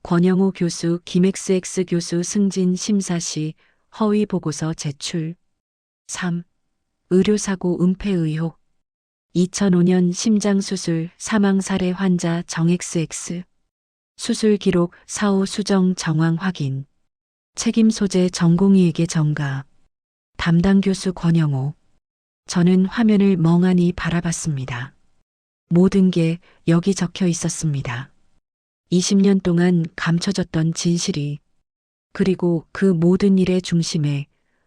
권영우 교수 김XX 교수 승진 심사 시 허위 보고서 제출. 3. 의료사고 은폐 의혹. 2005년 심장수술 사망 사례 환자 정XX. 수술 기록 사후 수정 정황 확인. 책임 소재 전공의에게 전가. 담당 교수 권영호. 저는 화면을 멍하니 바라봤습니다. 모든 게 여기 적혀 있었습니다. 20년 동안 감춰졌던 진실이. 그리고 그 모든 일의 중심에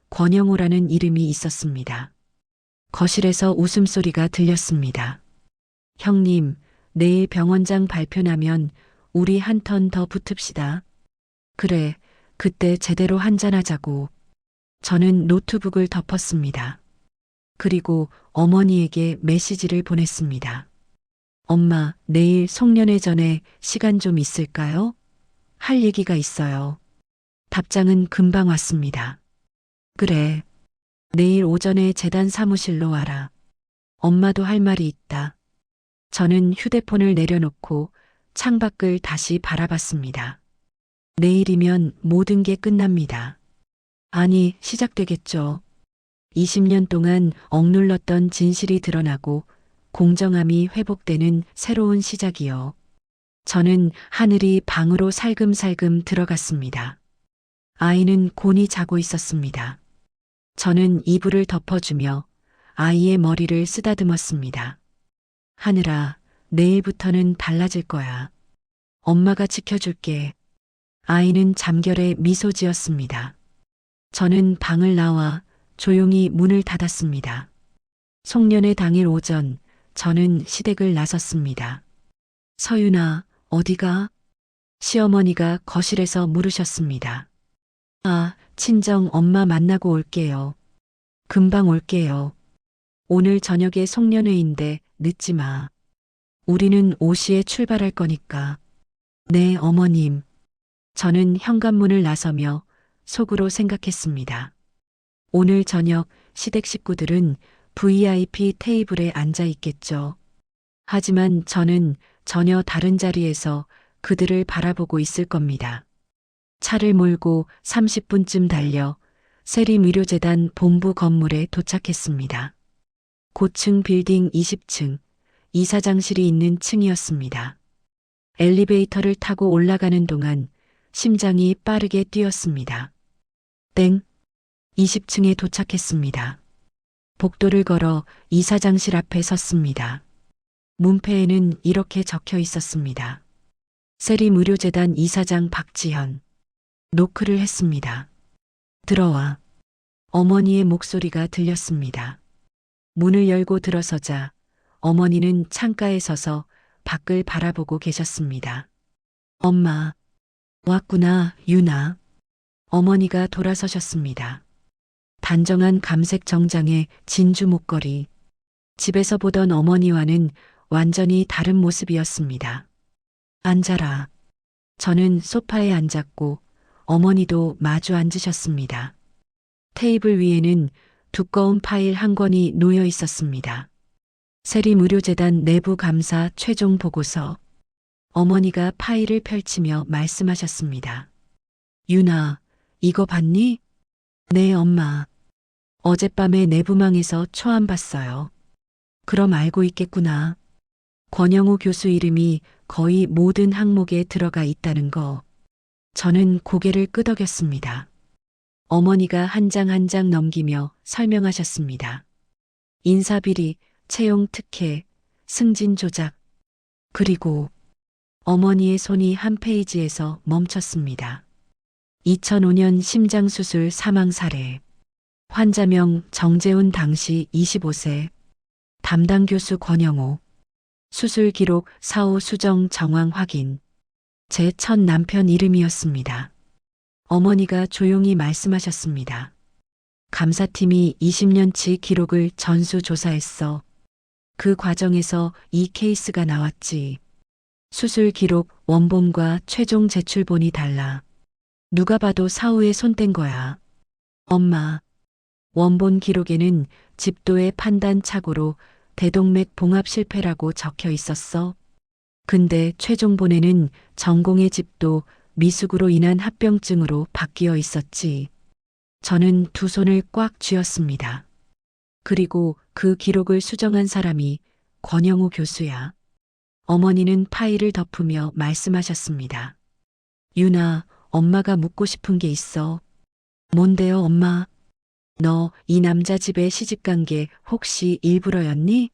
권영호라는 이름이 있었습니다. 거실에서 웃음소리가 들렸습니다. 형님, 내일 병원장 발표 나면 우리 한 턴 더 붙읍시다. 그래, 그때 제대로 한잔하자고. 저는 노트북을 덮었습니다. 그리고 어머니에게 메시지를 보냈습니다. 엄마, 내일 송년회 전에 시간 좀 있을까요? 할 얘기가 있어요. 답장은 금방 왔습니다. 그래. 내일 오전에 재단 사무실로 와라. 엄마도 할 말이 있다. 저는 휴대폰을 내려놓고 창밖을 다시 바라봤습니다. 내일이면 모든 게 끝납니다. 아니, 시작되겠죠. 20년 동안 억눌렀던 진실이 드러나고 공정함이 회복되는 새로운 시작이요. 저는 하늘이 방으로 살금살금 들어갔습니다. 아이는 곤히 자고 있었습니다. 저는 이불을 덮어주며 아이의 머리를 쓰다듬었습니다. 하늘아, 내일부터는 달라질 거야. 엄마가 지켜줄게. 아이는 잠결에 미소 지었습니다. 저는 방을 나와 조용히 문을 닫았습니다. 송년회 당일 오전, 저는 시댁을 나섰습니다. 서윤아, 어디가? 시어머니가 거실에서 물으셨습니다. 아, 친정 엄마 만나고 올게요. 금방 올게요. 오늘 저녁에 송년회인데 늦지 마. 우리는 5시에 출발할 거니까. 네, 어머님. 저는 현관문을 나서며 속으로 생각했습니다. 오늘 저녁 시댁 식구들은 VIP 테이블에 앉아 있겠죠. 하지만 저는 전혀 다른 자리에서 그들을 바라보고 있을 겁니다. 차를 몰고 30분쯤 달려 세림의료재단 본부 건물에 도착했습니다. 고층 빌딩 20층, 이사장실이 있는 층이었습니다. 엘리베이터를 타고 올라가는 동안 심장이 빠르게 뛰었습니다. 땡, 20층에 도착했습니다. 복도를 걸어 이사장실 앞에 섰습니다. 문패에는 이렇게 적혀 있었습니다. 세림의료재단 이사장 박지현. 노크를 했습니다. 들어와. 어머니의 목소리가 들렸습니다. 문을 열고 들어서자 어머니는 창가에 서서 밖을 바라보고 계셨습니다. 엄마, 왔구나, 유나. 어머니가 돌아서셨습니다. 단정한 감색 정장에 진주 목걸이. 집에서 보던 어머니와는 완전히 다른 모습이었습니다. 앉아라. 저는 소파에 앉았고 어머니도 마주 앉으셨습니다. 테이블 위에는 두꺼운 파일 한 권이 놓여 있었습니다. 세림의료재단 내부 감사 최종 보고서. 어머니가 파일을 펼치며 말씀하셨습니다. 유나, 이거 봤니? 네, 엄마. 어젯밤에 내부망에서 초안 봤어요. 그럼 알고 있겠구나. 권영우 교수 이름이 거의 모든 항목에 들어가 있다는 거. 저는 고개를 끄덕였습니다. 어머니가 한 장 한 장 넘기며 설명하셨습니다. 인사비리, 채용 특혜, 승진 조작. 그리고 어머니의 손이 한 페이지에서 멈췄습니다. 2005년 심장수술 사망 사례. 환자명 정재훈 당시 25세. 담당 교수 권영호. 수술 기록 사후 수정 정황 확인. 제 첫 남편 이름이었습니다. 어머니가 조용히 말씀하셨습니다. 감사팀이 20년치 기록을 전수조사했어. 그 과정에서 이 케이스가 나왔지. 수술 기록 원본과 최종 제출본이 달라. 누가 봐도 사후에 손댄 거야. 엄마, 원본 기록에는 집도의 판단 착오로 대동맥 봉합 실패라고 적혀 있었어. 근데 최종본에는 전공의 집도 미숙으로 인한 합병증으로 바뀌어 있었지. 저는 두 손을 꽉 쥐었습니다. 그리고 그 기록을 수정한 사람이 권영우 교수야. 어머니는 파일을 덮으며 말씀하셨습니다. 유나, 엄마가 묻고 싶은 게 있어. 뭔데요, 엄마? 너 이 남자 집에 시집간 게 혹시 일부러였니?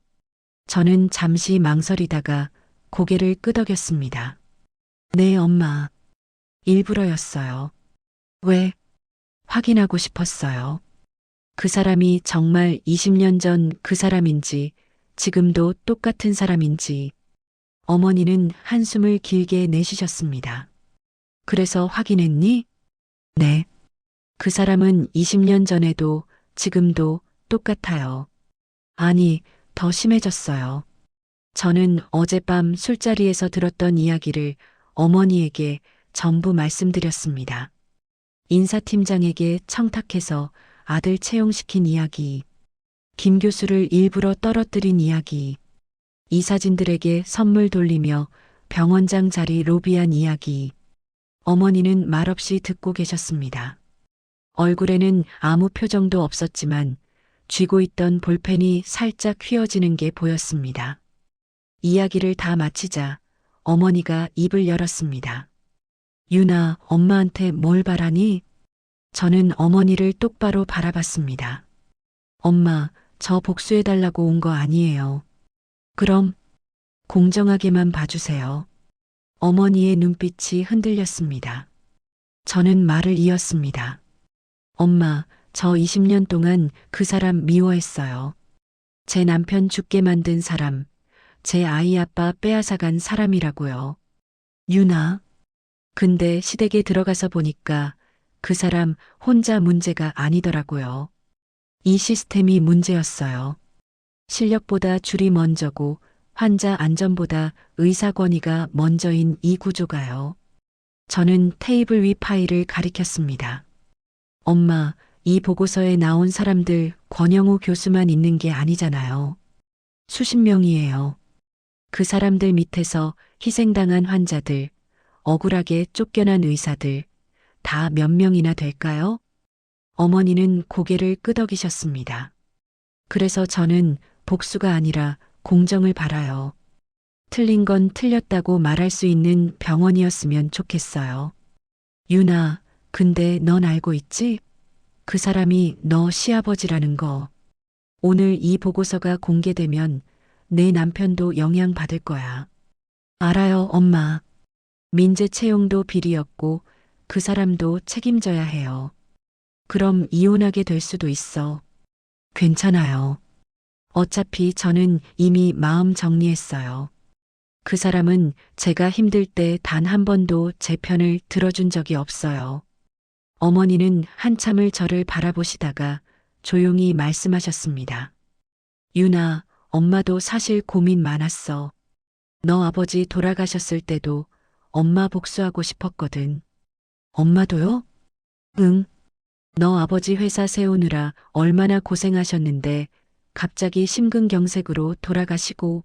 저는 잠시 망설이다가 고개를 끄덕였습니다. 네, 엄마. 일부러였어요. 왜? 확인하고 싶었어요. 그 사람이 정말 20년 전 그 사람인지, 지금도 똑같은 사람인지. 어머니는 한숨을 길게 내쉬셨습니다. 그래서 확인했니? 네. 그 사람은 20년 전에도 지금도 똑같아요. 아니, 더 심해졌어요. 저는 어젯밤 술자리에서 들었던 이야기를 어머니에게 전부 말씀드렸습니다. 인사팀장에게 청탁해서 아들 채용시킨 이야기, 김 교수를 일부러 떨어뜨린 이야기, 이사진들에게 선물 돌리며 병원장 자리 로비한 이야기. 어머니는 말없이 듣고 계셨습니다. 얼굴에는 아무 표정도 없었지만 쥐고 있던 볼펜이 살짝 휘어지는 게 보였습니다. 이야기를 다 마치자 어머니가 입을 열었습니다. 유나, 엄마한테 뭘 바라니? 저는 어머니를 똑바로 바라봤습니다. 엄마, 저 복수해달라고 온 거 아니에요. 그럼 공정하게만 봐주세요. 어머니의 눈빛이 흔들렸습니다. 저는 말을 이었습니다. 엄마, 저 20년 동안 그 사람 미워했어요. 제 남편 죽게 만든 사람, 제 아이 아빠 빼앗아간 사람이라고요. 유나. 근데 시댁에 들어가서 보니까 그 사람 혼자 문제가 아니더라고요. 이 시스템이 문제였어요. 실력보다 줄이 먼저고 환자 안전보다 의사 권위가 먼저인 이 구조가요. 저는 테이블 위 파일을 가리켰습니다. 엄마, 이 보고서에 나온 사람들 권영우 교수만 있는 게 아니잖아요. 수십 명이에요. 그 사람들 밑에서 희생당한 환자들, 억울하게 쫓겨난 의사들, 다 몇 명이나 될까요? 어머니는 고개를 끄덕이셨습니다. 그래서 저는 복수가 아니라 공정을 바라요. 틀린 건 틀렸다고 말할 수 있는 병원이었으면 좋겠어요. 유나, 근데 넌 알고 있지? 그 사람이 너 시아버지라는 거. 오늘 이 보고서가 공개되면 내 남편도 영향받을 거야. 알아요, 엄마. 민재 채용도 비리였고 그 사람도 책임져야 해요. 그럼 이혼하게 될 수도 있어. 괜찮아요. 어차피 저는 이미 마음 정리했어요. 그 사람은 제가 힘들 때 단 한 번도 제 편을 들어준 적이 없어요. 어머니는 한참을 저를 바라보시다가 조용히 말씀하셨습니다. 유나, 엄마도 사실 고민 많았어. 너 아버지 돌아가셨을 때도 엄마 복수하고 싶었거든. 엄마도요? 응. 너 아버지 회사 세우느라 얼마나 고생하셨는데 갑자기 심근경색으로 돌아가시고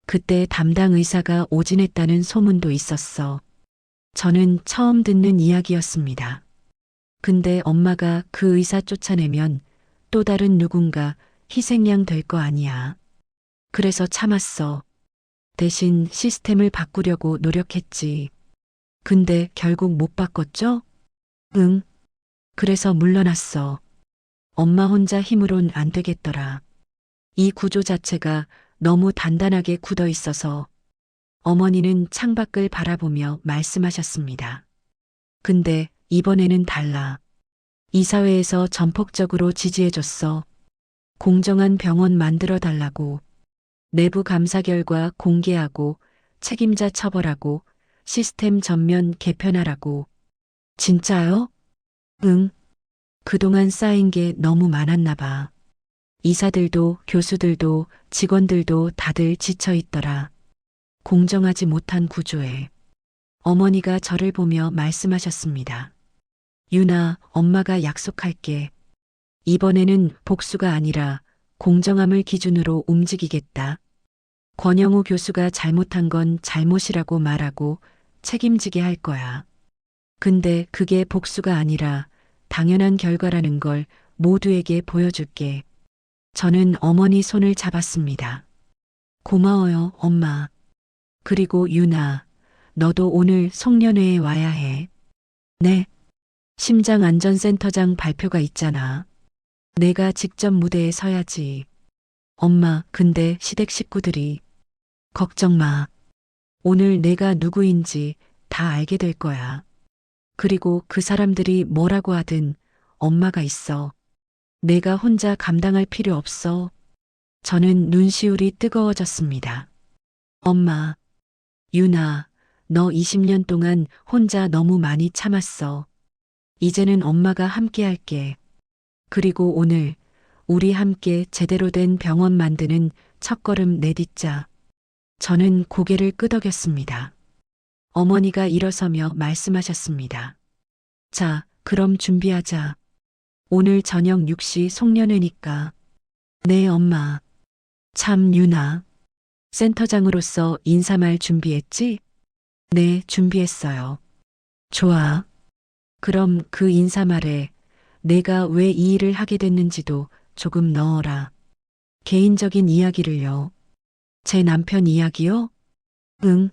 그때 담당 의사가 오진했다는 소문도 있었어. 저는 처음 듣는 이야기였습니다. 근데 엄마가 그 의사 쫓아내면 또 다른 누군가 희생양 될 거 아니야. 그래서 참았어. 대신 시스템을 바꾸려고 노력했지. 근데 결국 못 바꿨죠? 응. 그래서 물러났어. 엄마 혼자 힘으론 안 되겠더라. 이 구조 자체가 너무 단단하게 굳어 있어서 어머니는 창밖을 바라보며 말씀하셨습니다. 근데 이번에는 달라. 이사회에서 전폭적으로 지지해줬어. 공정한 병원 만들어 달라고. 내부 감사 결과 공개하고 책임자 처벌하고 시스템 전면 개편하라고. 진짜요? 응. 그동안 쌓인 게 너무 많았나 봐. 이사들도 교수들도 직원들도 다들 지쳐 있더라. 공정하지 못한 구조에. 어머니가 저를 보며 말씀하셨습니다. 유나, 엄마가 약속할게. 이번에는 복수가 아니라 공정함을 기준으로 움직이겠다. 권영우 교수가 잘못한 건 잘못이라고 말하고 책임지게 할 거야. 근데 그게 복수가 아니라 당연한 결과라는 걸 모두에게 보여줄게. 저는 어머니 손을 잡았습니다. 고마워요, 엄마. 그리고 유나, 너도 오늘 송년회에 와야 해. 네. 심장안전센터장 발표가 있잖아. 내가 직접 무대에 서야지. 엄마, 근데 시댁 식구들이. 걱정 마. 오늘 내가 누구인지 다 알게 될 거야. 그리고 그 사람들이 뭐라고 하든 엄마가 있어. 내가 혼자 감당할 필요 없어. 저는 눈시울이 뜨거워졌습니다. 엄마, 유나, 너 20년 동안 혼자 너무 많이 참았어. 이제는 엄마가 함께 할게. 그리고 오늘 우리 함께 제대로 된 병원 만드는 첫걸음 내딛자. 저는 고개를 끄덕였습니다. 어머니가 일어서며 말씀하셨습니다. 자, 그럼 준비하자. 오늘 저녁 6시 송년회니까. 네, 엄마. 참, 유나. 센터장으로서 인사말 준비했지? 네, 준비했어요. 좋아. 그럼 그 인사말에 내가 왜 이 일을 하게 됐는지도 조금 넣어라. 개인적인 이야기를요. 제 남편 이야기요? 응.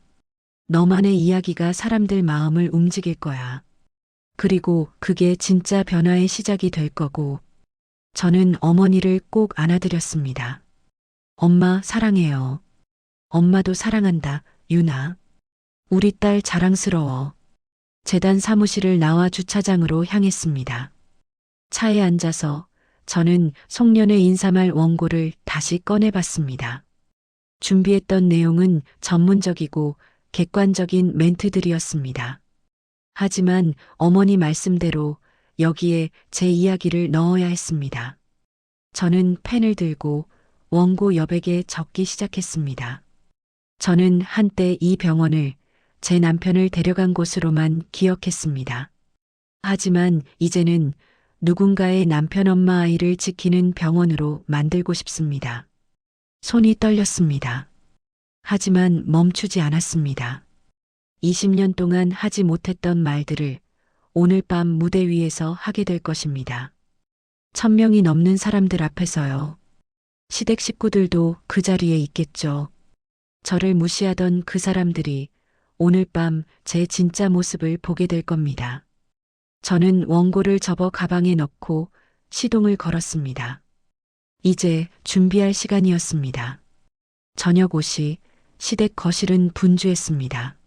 너만의 이야기가 사람들 마음을 움직일 거야. 그리고 그게 진짜 변화의 시작이 될 거고. 저는 어머니를 꼭 안아드렸습니다. 엄마 사랑해요. 엄마도 사랑한다, 유나. 우리 딸 자랑스러워. 재단 사무실을 나와 주차장으로 향했습니다. 차에 앉아서 저는 송년회 인사말 원고를 다시 꺼내봤습니다. 준비했던 내용은 전문적이고 객관적인 멘트들이었습니다. 하지만 어머니 말씀대로 여기에 제 이야기를 넣어야 했습니다. 저는 펜을 들고 원고 여백에 적기 시작했습니다. 저는 한때 이 병원을 제 남편을 데려간 곳으로만 기억했습니다. 하지만 이제는 누군가의 남편 엄마 아이를 지키는 병원으로 만들고 싶습니다. 손이 떨렸습니다. 하지만 멈추지 않았습니다. 20년 동안 하지 못했던 말들을 오늘 밤 무대 위에서 하게 될 것입니다. 1000명이 넘는 사람들 앞에서요. 시댁 식구들도 그 자리에 있겠죠. 저를 무시하던 그 사람들이 오늘 밤 제 진짜 모습을 보게 될 겁니다. 저는 원고를 접어 가방에 넣고 시동을 걸었습니다. 이제 준비할 시간이었습니다. 저녁 옷이 시댁 거실은 분주했습니다.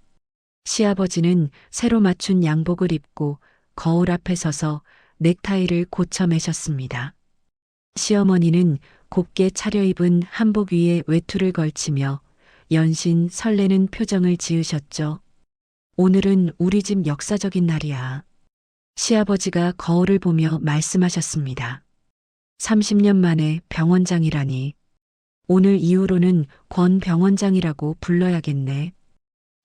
시아버지는 새로 맞춘 양복을 입고 거울 앞에 서서 넥타이를 고쳐 매셨습니다. 시어머니는 곱게 차려입은 한복 위에 외투를 걸치며 연신 설레는 표정을 지으셨죠. 오늘은 우리 집 역사적인 날이야. 시아버지가 거울을 보며 말씀하셨습니다. 30년 만에 병원장이라니. 오늘 이후로는 권 병원장이라고 불러야겠네.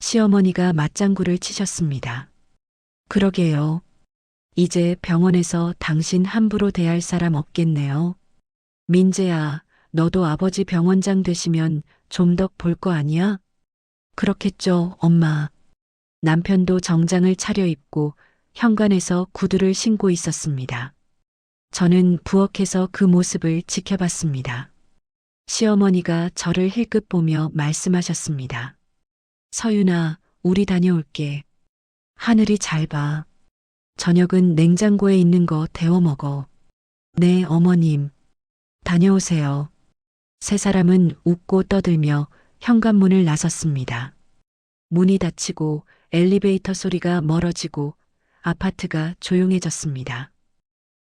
시어머니가 맞장구를 치셨습니다. 그러게요. 이제 병원에서 당신 함부로 대할 사람 없겠네요. 민재야, 너도 아버지 병원장 되시면 좀 더 볼 거 아니야? 그렇겠죠, 엄마. 남편도 정장을 차려입고 현관에서 구두를 신고 있었습니다. 저는 부엌에서 그 모습을 지켜봤습니다. 시어머니가 저를 힐끗 보며 말씀하셨습니다. 서윤아, 우리 다녀올게. 하늘이 잘 봐. 저녁은 냉장고에 있는 거 데워 먹어. 네, 어머님. 다녀오세요. 세 사람은 웃고 떠들며 현관문을 나섰습니다. 문이 닫히고 엘리베이터 소리가 멀어지고 아파트가 조용해졌습니다.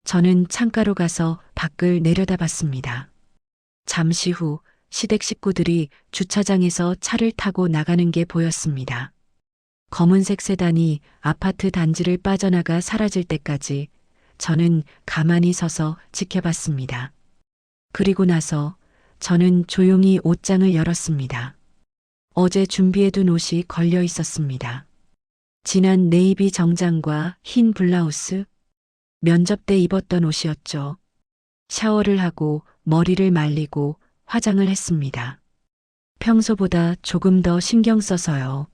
저는 창가로 가서 밖을 내려다봤습니다. 잠시 후 시댁 식구들이 주차장에서 차를 타고 나가는 게 보였습니다. 검은색 세단이 아파트 단지를 빠져나가 사라질 때까지 저는 가만히 서서 지켜봤습니다. 그리고 나서 저는 조용히 옷장을 열었습니다. 어제 준비해둔 옷이 걸려 있었습니다. 진한 네이비 정장과 흰 블라우스, 면접 때 입었던 옷이었죠. 샤워를 하고 머리를 말리고 화장을 했습니다. 평소보다 조금 더 신경 써서요.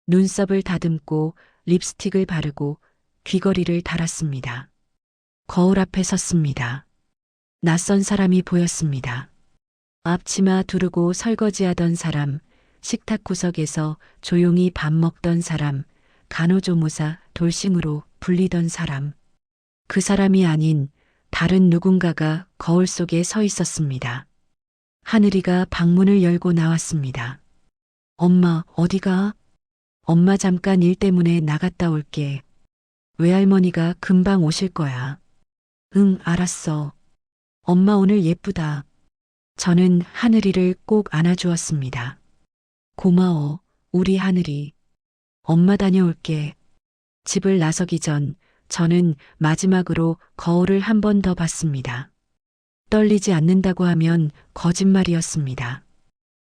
눈썹을 다듬고 립스틱을 바르고 귀걸이를 달았습니다. 거울 앞에 섰습니다. 낯선 사람이 보였습니다. 앞치마 두르고 설거지하던 사람, 식탁 구석에서 조용히 밥 먹던 사람, 간호조무사 돌싱으로 불리던 사람. 그 사람이 아닌 다른 누군가가 거울 속에 서 있었습니다. 하늘이가 방문을 열고 나왔습니다. 엄마, 어디가? 엄마 잠깐 일 때문에 나갔다 올게. 외할머니가 금방 오실 거야. 응, 알았어. 엄마 오늘 예쁘다. 저는 하늘이를 꼭 안아주었습니다. 고마워, 우리 하늘이. 엄마 다녀올게. 집을 나서기 전 저는 마지막으로 거울을 한 번 더 봤습니다. 떨리지 않는다고 하면 거짓말이었습니다.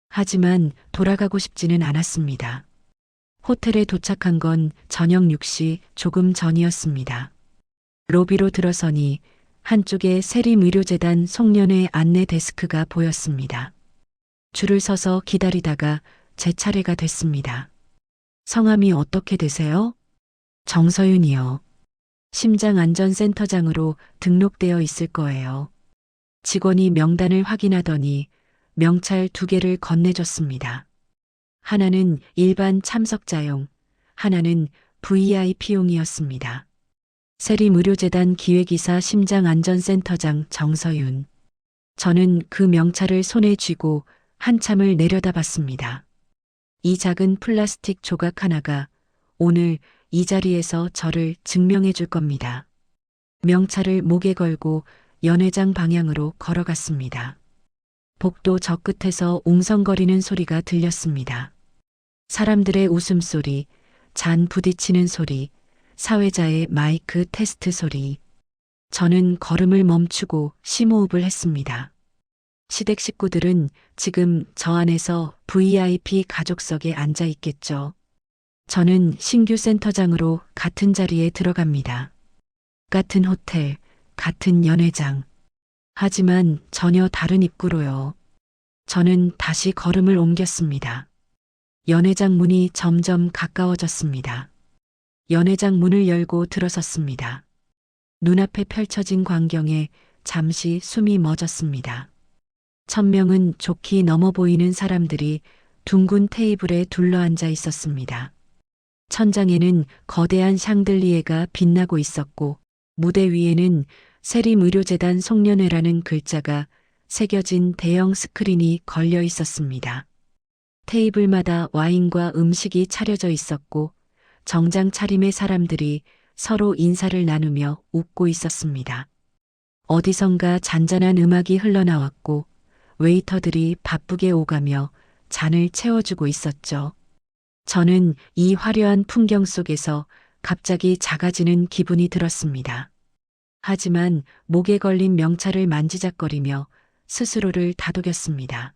하지만 돌아가고 싶지는 않았습니다. 호텔에 도착한 건 저녁 6시 조금 전이었습니다. 로비로 들어서니 한쪽에 세림의료재단 송년회 안내 데스크가 보였습니다. 줄을 서서 기다리다가 제 차례가 됐습니다. 성함이 어떻게 되세요? 정서윤이요. 심장안전센터장으로 등록되어 있을 거예요. 직원이 명단을 확인하더니 명찰 2개를 건네줬습니다. 하나는 일반 참석자용, 하나는 VIP용이었습니다. 세림의료재단 기획이사 심장안전센터장 정서윤. 저는 그 명찰을 손에 쥐고 한참을 내려다봤습니다. 이 작은 플라스틱 조각 하나가 오늘 이 자리에서 저를 증명해 줄 겁니다. 명찰을 목에 걸고 연회장 방향으로 걸어갔습니다. 복도 저 끝에서 웅성거리는 소리가 들렸습니다. 사람들의 웃음소리, 잔 부딪히는 소리, 사회자의 마이크 테스트 소리. 저는 걸음을 멈추고 심호흡을 했습니다. 시댁 식구들은 지금 저 안에서 VIP 가족석에 앉아 있겠죠. 저는 신규 센터장으로 같은 자리에 들어갑니다. 같은 호텔, 같은 연회장. 하지만 전혀 다른 입구로요. 저는 다시 걸음을 옮겼습니다. 연회장 문이 점점 가까워졌습니다. 연회장 문을 열고 들어섰습니다. 눈앞에 펼쳐진 광경에 잠시 숨이 멎었습니다. 1000명은 좋게 넘어 보이는 사람들이 둥근 테이블에 둘러앉아 있었습니다. 천장에는 거대한 샹들리에가 빛나고 있었고 무대 위에는 세림의료재단 송년회라는 글자가 새겨진 대형 스크린이 걸려 있었습니다. 테이블마다 와인과 음식이 차려져 있었고 정장 차림의 사람들이 서로 인사를 나누며 웃고 있었습니다. 어디선가 잔잔한 음악이 흘러나왔고 웨이터들이 바쁘게 오가며 잔을 채워주고 있었죠. 저는 이 화려한 풍경 속에서 갑자기 작아지는 기분이 들었습니다. 하지만 목에 걸린 명찰을 만지작거리며 스스로를 다독였습니다.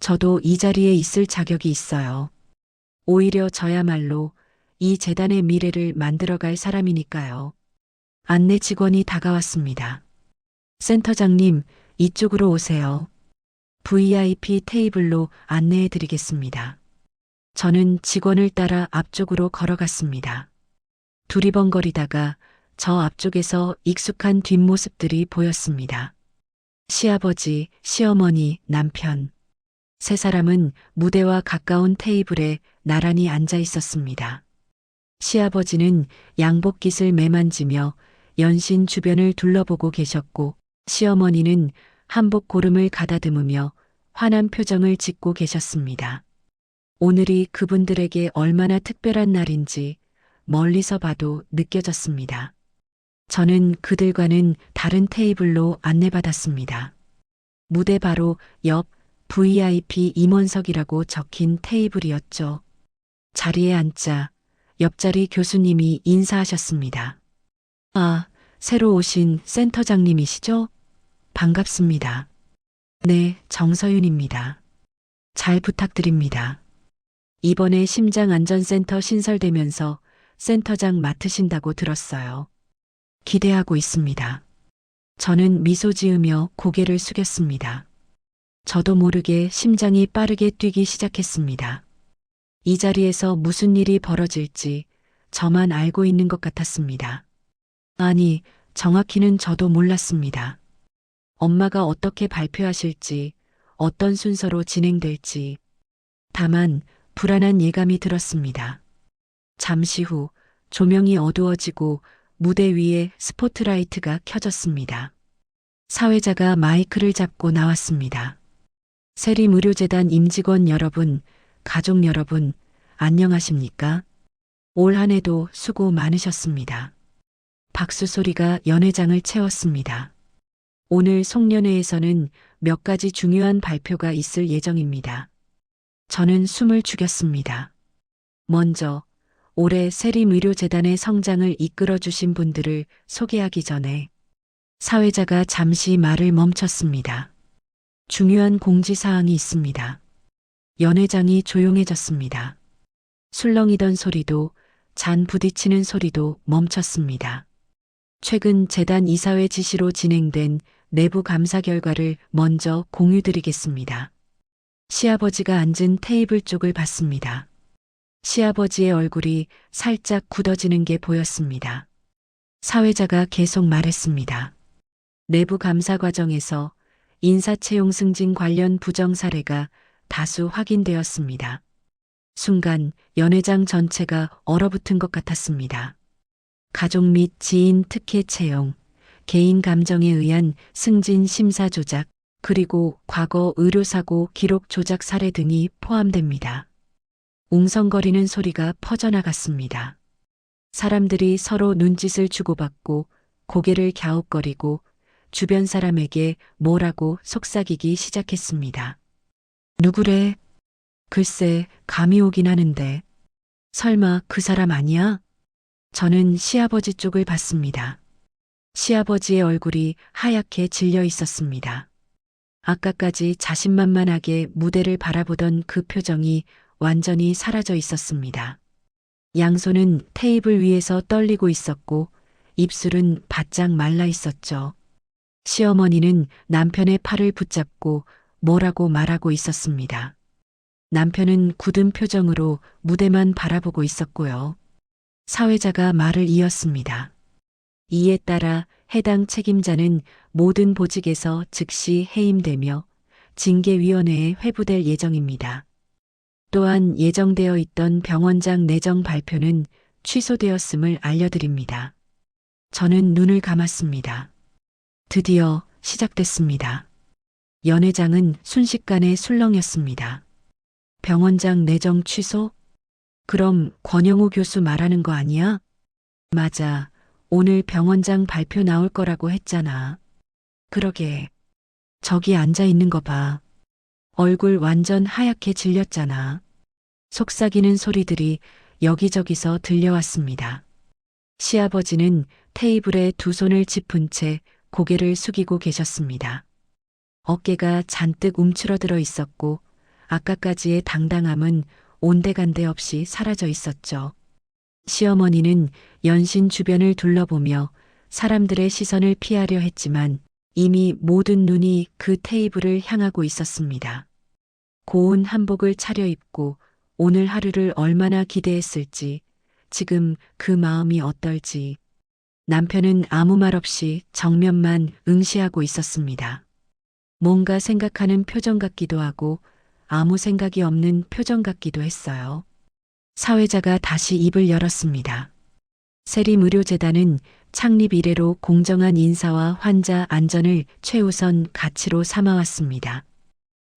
저도 이 자리에 있을 자격이 있어요. 오히려 저야말로 이 재단의 미래를 만들어갈 사람이니까요. 안내 직원이 다가왔습니다. 센터장님, 이쪽으로 오세요. VIP 테이블로 안내해 드리겠습니다. 저는 직원을 따라 앞쪽으로 걸어갔습니다. 두리번거리다가 저 앞쪽에서 익숙한 뒷모습들이 보였습니다. 시아버지, 시어머니, 남편. 세 사람은 무대와 가까운 테이블에 나란히 앉아 있었습니다. 시아버지는 양복깃을 매만지며 연신 주변을 둘러보고 계셨고 시어머니는 한복 고름을 가다듬으며 환한 표정을 짓고 계셨습니다. 오늘이 그분들에게 얼마나 특별한 날인지 멀리서 봐도 느껴졌습니다. 저는 그들과는 다른 테이블로 안내받았습니다. 무대 바로 옆 VIP 임원석이라고 적힌 테이블이었죠. 자리에 앉자 옆자리 교수님이 인사하셨습니다. 아, 새로 오신 센터장님이시죠? 반갑습니다. 네, 정서윤입니다. 잘 부탁드립니다. 이번에 심장안전센터 신설되면서 센터장 맡으신다고 들었어요. 기대하고 있습니다. 저는 미소 지으며 고개를 숙였습니다. 저도 모르게 심장이 빠르게 뛰기 시작했습니다. 이 자리에서 무슨 일이 벌어질지 저만 알고 있는 것 같았습니다. 아니, 정확히는 저도 몰랐습니다. 엄마가 어떻게 발표하실지, 어떤 순서로 진행될지. 다만 불안한 예감이 들었습니다. 잠시 후 조명이 어두워지고 무대 위에 스포트라이트가 켜졌습니다. 사회자가 마이크를 잡고 나왔습니다. 세림의료재단 임직원 여러분, 가족 여러분, 안녕하십니까? 올 한 해도 수고 많으셨습니다. 박수 소리가 연회장을 채웠습니다. 오늘 송년회에서는 몇 가지 중요한 발표가 있을 예정입니다. 저는 숨을 죽였습니다. 먼저 올해 세림의료재단의 성장을 이끌어 주신 분들을 소개하기 전에 사회자가 잠시 말을 멈췄습니다. 중요한 공지사항이 있습니다. 연회장이 조용해졌습니다. 술렁이던 소리도 잔 부딪히는 소리도 멈췄습니다. 최근 재단 이사회 지시로 진행된 내부 감사 결과를 먼저 공유드리겠습니다. 시아버지가 앉은 테이블 쪽을 봤습니다. 시아버지의 얼굴이 살짝 굳어지는 게 보였습니다. 사회자가 계속 말했습니다. 내부 감사 과정에서 인사채용 승진 관련 부정 사례가 다수 확인되었습니다. 순간 연회장 전체가 얼어붙은 것 같았습니다. 가족 및 지인 특혜 채용, 개인 감정에 의한 승진 심사 조작, 그리고 과거 의료사고 기록 조작 사례 등이 포함됩니다. 웅성거리는 소리가 퍼져나갔습니다. 사람들이 서로 눈짓을 주고받고 고개를 갸웃거리고 주변 사람에게 뭐라고 속삭이기 시작했습니다. 누구래? 글쎄, 감이 오긴 하는데. 설마 그 사람 아니야? 저는 시아버지 쪽을 봤습니다. 시아버지의 얼굴이 하얗게 질려 있었습니다. 아까까지 자신만만하게 무대를 바라보던 그 표정이 완전히 사라져 있었습니다. 양손은 테이블 위에서 떨리고 있었고 입술은 바짝 말라 있었죠. 시어머니는 남편의 팔을 붙잡고 뭐라고 말하고 있었습니다. 남편은 굳은 표정으로 무대만 바라보고 있었고요. 사회자가 말을 이었습니다. 이에 따라 해당 책임자는 모든 보직에서 즉시 해임되며 징계위원회에 회부될 예정입니다. 또한 예정되어 있던 병원장 내정 발표는 취소되었음을 알려드립니다. 저는 눈을 감았습니다. 드디어 시작됐습니다. 연회장은 순식간에 술렁였습니다. 병원장 내정 취소? 그럼 권영우 교수 말하는 거 아니야? 맞아. 오늘 병원장 발표 나올 거라고 했잖아. 그러게. 저기 앉아 있는 거 봐. 얼굴 완전 하얗게 질렸잖아. 속삭이는 소리들이 여기저기서 들려왔습니다. 시아버지는 테이블에 두 손을 짚은 채 고개를 숙이고 계셨습니다. 어깨가 잔뜩 움츠러들어 있었고 아까까지의 당당함은 온데간데 없이 사라져 있었죠. 시어머니는 연신 주변을 둘러보며 사람들의 시선을 피하려 했지만 이미 모든 눈이 그 테이블을 향하고 있었습니다. 고운 한복을 차려입고 오늘 하루를 얼마나 기대했을지, 지금 그 마음이 어떨지. 남편은 아무 말 없이 정면만 응시하고 있었습니다. 뭔가 생각하는 표정 같기도 하고 아무 생각이 없는 표정 같기도 했어요. 사회자가 다시 입을 열었습니다. 세림의료재단은 창립 이래로 공정한 인사와 환자 안전을 최우선 가치로 삼아왔습니다.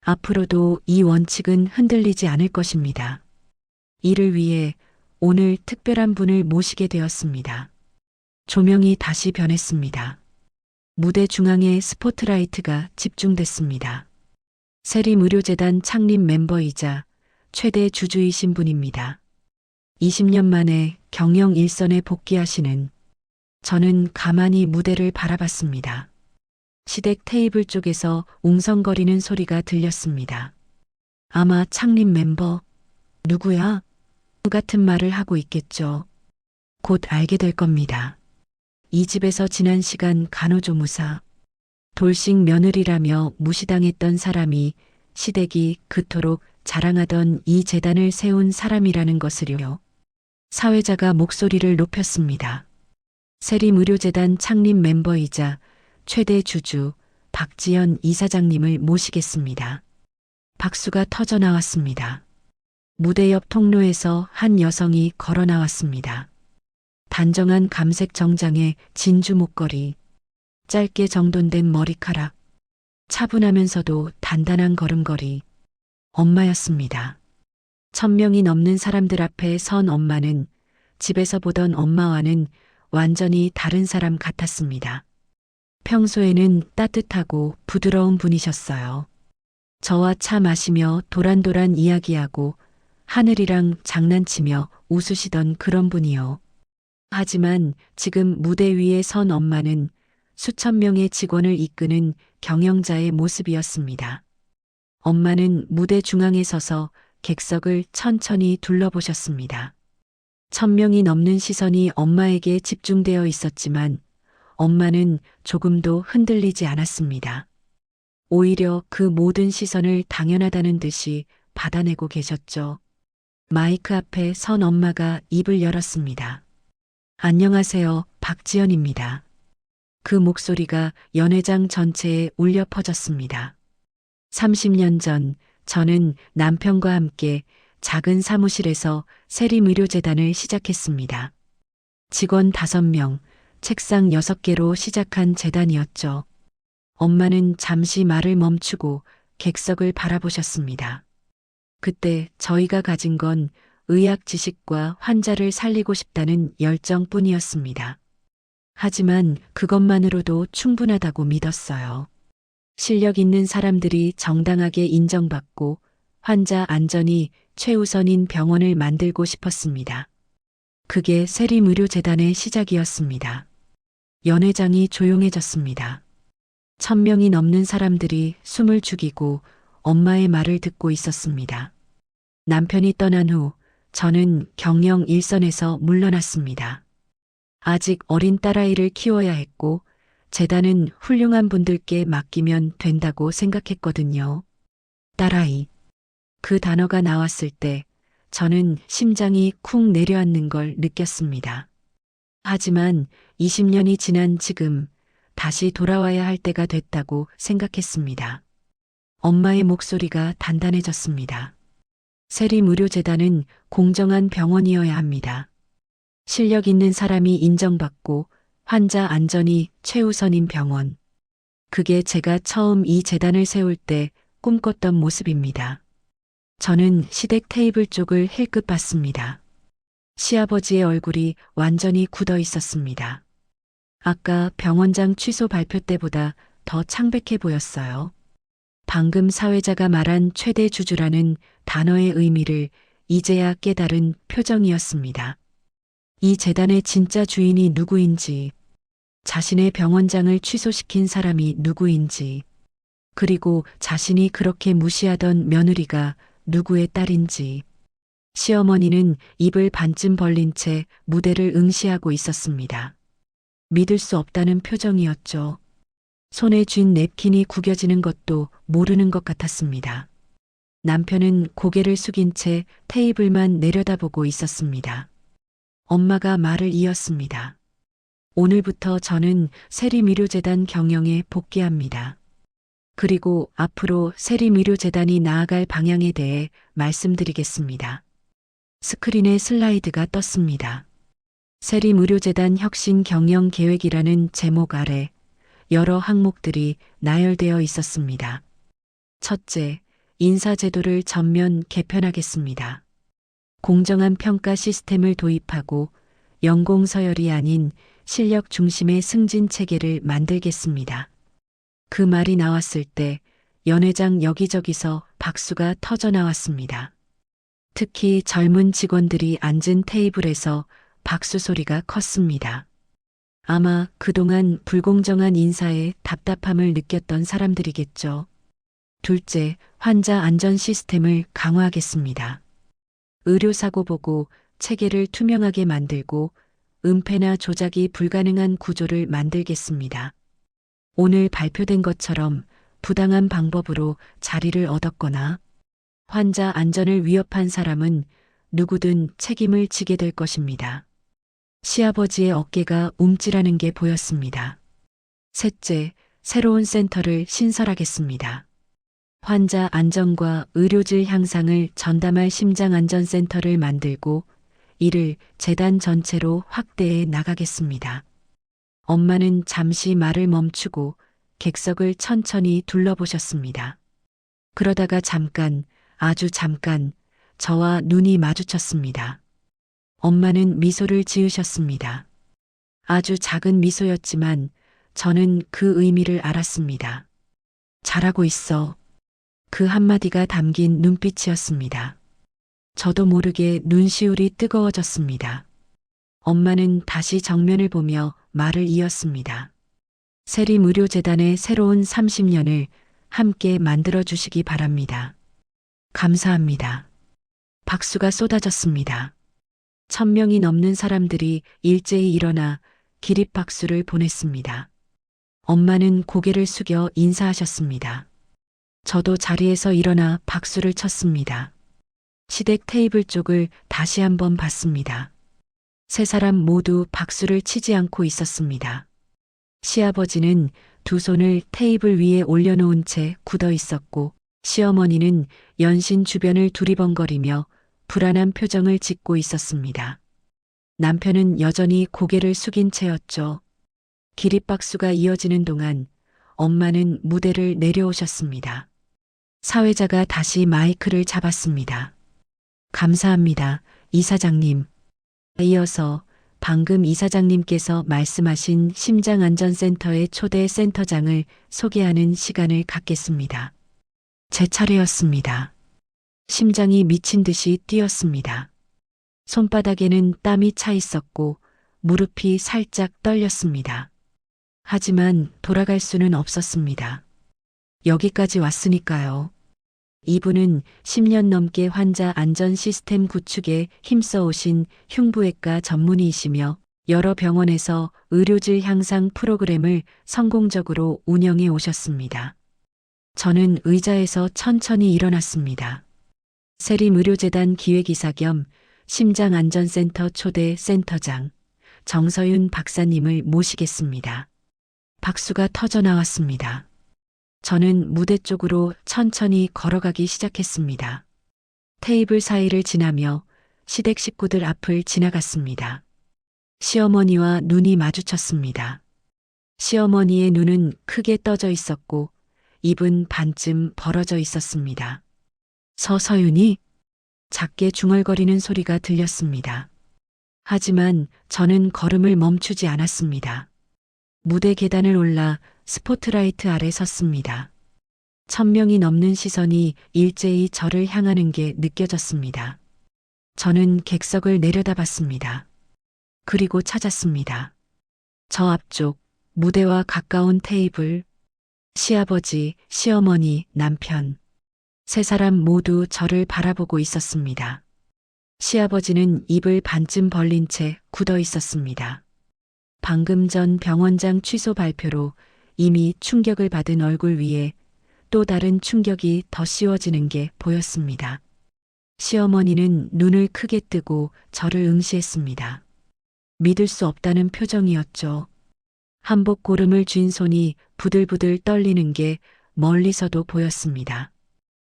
앞으로도 이 원칙은 흔들리지 않을 것입니다. 이를 위해 오늘 특별한 분을 모시게 되었습니다. 조명이 다시 변했습니다. 무대 중앙에 스포트라이트가 집중됐습니다. 세림의료재단 창립 멤버이자 최대 주주이신 분입니다. 20년 만에 경영 일선에 복귀하시는. 저는 가만히 무대를 바라봤습니다. 시댁 테이블 쪽에서 웅성거리는 소리가 들렸습니다. 아마 창립 멤버. 누구야? 같은 말을 하고 있겠죠. 곧 알게 될 겁니다. 이 집에서 지난 시간 간호조무사, 돌싱 며느리라며 무시당했던 사람이 시댁이 그토록 자랑하던 이 재단을 세운 사람이라는 것을요. 사회자가 목소리를 높였습니다. 세림의료재단 창립 멤버이자 최대 주주 박지연 이사장님을 모시겠습니다. 박수가 터져 나왔습니다. 무대 옆 통로에서 한 여성이 걸어 나왔습니다. 단정한 감색 정장에 진주 목걸이, 짧게 정돈된 머리카락, 차분하면서도 단단한 걸음걸이. 엄마였습니다. 1000명이 넘는 사람들 앞에 선 엄마는 집에서 보던 엄마와는 완전히 다른 사람 같았습니다. 평소에는 따뜻하고 부드러운 분이셨어요. 저와 차 마시며 도란도란 이야기하고 하늘이랑 장난치며 웃으시던 그런 분이요. 하지만 지금 무대 위에 선 엄마는 수천 명의 직원을 이끄는 경영자의 모습이었습니다. 엄마는 무대 중앙에 서서 객석을 천천히 둘러보셨습니다. 1000명이 넘는 시선이 엄마에게 집중되어 있었지만 엄마는 조금도 흔들리지 않았습니다. 오히려 그 모든 시선을 당연하다는 듯이 받아내고 계셨죠. 마이크 앞에 선 엄마가 입을 열었습니다. 안녕하세요, 박지연입니다. 그 목소리가 연회장 전체에 울려 퍼졌습니다. 30년 전 저는 남편과 함께 작은 사무실에서 세림의료재단을 시작했습니다. 직원 5명, 책상 6개로 시작한 재단이었죠. 엄마는 잠시 말을 멈추고 객석을 바라보셨습니다. 그때 저희가 가진 건 의학 지식과 환자를 살리고 싶다는 열정뿐이었습니다. 하지만 그것만으로도 충분하다고 믿었어요. 실력 있는 사람들이 정당하게 인정받고 환자 안전이 최우선인 병원을 만들고 싶었습니다. 그게 세림의료재단의 시작이었습니다. 연회장이 조용해졌습니다. 1000명이 넘는 사람들이 숨을 죽이고 엄마의 말을 듣고 있었습니다. 남편이 떠난 후 저는 경영 일선에서 물러났습니다. 아직 어린 딸아이를 키워야 했고, 재단은 훌륭한 분들께 맡기면 된다고 생각했거든요. 딸아이. 그 단어가 나왔을 때 저는 심장이 쿵 내려앉는 걸 느꼈습니다. 하지만 20년이 지난 지금 다시 돌아와야 할 때가 됐다고 생각했습니다. 엄마의 목소리가 단단해졌습니다. 세리무료재단은 공정한 병원이어야 합니다. 실력 있는 사람이 인정받고 환자 안전이 최우선인 병원. 그게 제가 처음 이 재단을 세울 때 꿈꿨던 모습입니다. 저는 시댁 테이블 쪽을 힐끗 봤습니다. 시아버지의 얼굴이 완전히 굳어 있었습니다. 아까 병원장 취소 발표 때보다 더 창백해 보였어요. 방금 사회자가 말한 최대 주주라는 단어의 의미를 이제야 깨달은 표정이었습니다. 이 재단의 진짜 주인이 누구인지, 자신의 병원장을 취소시킨 사람이 누구인지, 그리고 자신이 그렇게 무시하던 며느리가 누구의 딸인지. 시어머니는 입을 반쯤 벌린 채 무대를 응시하고 있었습니다. 믿을 수 없다는 표정이었죠. 손에 쥔 냅킨이 구겨지는 것도 모르는 것 같았습니다. 남편은 고개를 숙인 채 테이블만 내려다보고 있었습니다. 엄마가 말을 이었습니다. 오늘부터 저는 세리미료재단 경영에 복귀합니다. 그리고 앞으로 세리미료재단이 나아갈 방향에 대해 말씀드리겠습니다. 스크린에 슬라이드가 떴습니다. 세리무료재단 혁신 경영 계획이라는 제목 아래 여러 항목들이 나열되어 있었습니다. 첫째, 인사제도를 전면 개편하겠습니다. 공정한 평가 시스템을 도입하고 연공 서열이 아닌 실력 중심의 승진 체계를 만들겠습니다. 그 말이 나왔을 때 연회장 여기저기서 박수가 터져 나왔습니다. 특히 젊은 직원들이 앉은 테이블에서 박수 소리가 컸습니다. 아마 그동안 불공정한 인사에 답답함을 느꼈던 사람들이겠죠. 둘째, 환자 안전 시스템을 강화하겠습니다. 의료사고 보고 체계를 투명하게 만들고 은폐나 조작이 불가능한 구조를 만들겠습니다. 오늘 발표된 것처럼 부당한 방법으로 자리를 얻었거나 환자 안전을 위협한 사람은 누구든 책임을 지게 될 것입니다. 시아버지의 어깨가 움찔하는 게 보였습니다. 셋째, 새로운 센터를 신설하겠습니다. 환자 안전과 의료질 향상을 전담할 심장안전센터를 만들고 이를 재단 전체로 확대해 나가겠습니다. 엄마는 잠시 말을 멈추고 객석을 천천히 둘러보셨습니다. 그러다가 잠깐, 아주 잠깐, 저와 눈이 마주쳤습니다. 엄마는 미소를 지으셨습니다. 아주 작은 미소였지만 저는 그 의미를 알았습니다. 잘하고 있어. 그 한마디가 담긴 눈빛이었습니다. 저도 모르게 눈시울이 뜨거워졌습니다. 엄마는 다시 정면을 보며 말을 이었습니다. 세리무료재단의 새로운 30년을 함께 만들어주시기 바랍니다. 감사합니다. 박수가 쏟아졌습니다. 1000명이 넘는 사람들이 일제히 일어나 기립박수를 보냈습니다. 엄마는 고개를 숙여 인사하셨습니다. 저도 자리에서 일어나 박수를 쳤습니다. 시댁 테이블 쪽을 다시 한번 봤습니다. 세 사람 모두 박수를 치지 않고 있었습니다. 시아버지는 두 손을 테이블 위에 올려놓은 채 굳어 있었고 시어머니는 연신 주변을 두리번거리며 불안한 표정을 짓고 있었습니다. 남편은 여전히 고개를 숙인 채였죠. 기립박수가 이어지는 동안 엄마는 무대를 내려오셨습니다. 사회자가 다시 마이크를 잡았습니다. 감사합니다, 이사장님. 이어서 방금 이사장님께서 말씀하신 심장안전센터의 초대 센터장을 소개하는 시간을 갖겠습니다. 제 차례였습니다. 심장이 미친 듯이 뛰었습니다. 손바닥에는 땀이 차 있었고 무릎이 살짝 떨렸습니다. 하지만 돌아갈 수는 없었습니다. 여기까지 왔으니까요. 이분은 10년 넘게 환자 안전 시스템 구축에 힘써 오신 흉부외과 전문의이시며 여러 병원에서 의료질 향상 프로그램을 성공적으로 운영해 오셨습니다. 저는 의자에서 천천히 일어났습니다. 세림의료재단 기획이사 겸 심장안전센터 초대 센터장 정서윤 박사님을 모시겠습니다. 박수가 터져 나왔습니다. 저는 무대 쪽으로 천천히 걸어가기 시작했습니다. 테이블 사이를 지나며 시댁 식구들 앞을 지나갔습니다. 시어머니와 눈이 마주쳤습니다. 시어머니의 눈은 크게 떠져 있었고 입은 반쯤 벌어져 있었습니다. 서서윤이 작게 중얼거리는 소리가 들렸습니다. 하지만 저는 걸음을 멈추지 않았습니다. 무대 계단을 올라 스포트라이트 아래 섰습니다. 1000명이 넘는 시선이 일제히 저를 향하는 게 느껴졌습니다. 저는 객석을 내려다봤습니다. 그리고 찾았습니다. 저 앞쪽 무대와 가까운 테이블, 시아버지, 시어머니, 남편, 세 사람 모두 저를 바라보고 있었습니다. 시아버지는 입을 반쯤 벌린 채 굳어 있었습니다. 방금 전 병원장 취소 발표로 이미 충격을 받은 얼굴 위에 또 다른 충격이 더 씌워지는 게 보였습니다. 시어머니는 눈을 크게 뜨고 저를 응시했습니다. 믿을 수 없다는 표정이었죠. 한복 고름을 쥔 손이 부들부들 떨리는 게 멀리서도 보였습니다.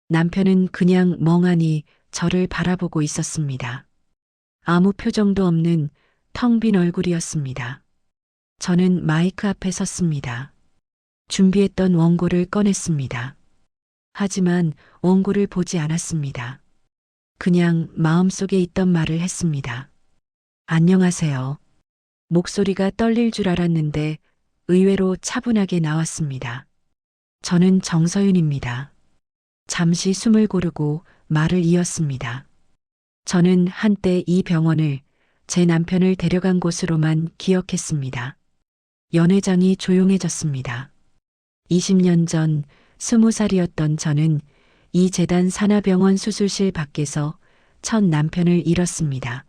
남편은 그냥 멍하니 저를 바라보고 있었습니다. 아무 표정도 없는 텅 빈 얼굴이었습니다. 저는 마이크 앞에 섰습니다. 준비했던 원고를 꺼냈습니다. 하지만 원고를 보지 않았습니다. 그냥 마음속에 있던 말을 했습니다. 안녕하세요. 목소리가 떨릴 줄 알았는데 의외로 차분하게 나왔습니다. 저는 정서윤입니다. 잠시 숨을 고르고 말을 이었습니다. 저는 한때 이 병원을 제 남편을 데려간 곳으로만 기억했습니다. 연회장이 조용해졌습니다. 20년 전 20살이었던 저는 이 재단 산하병원 수술실 밖에서 첫 남편을 잃었습니다.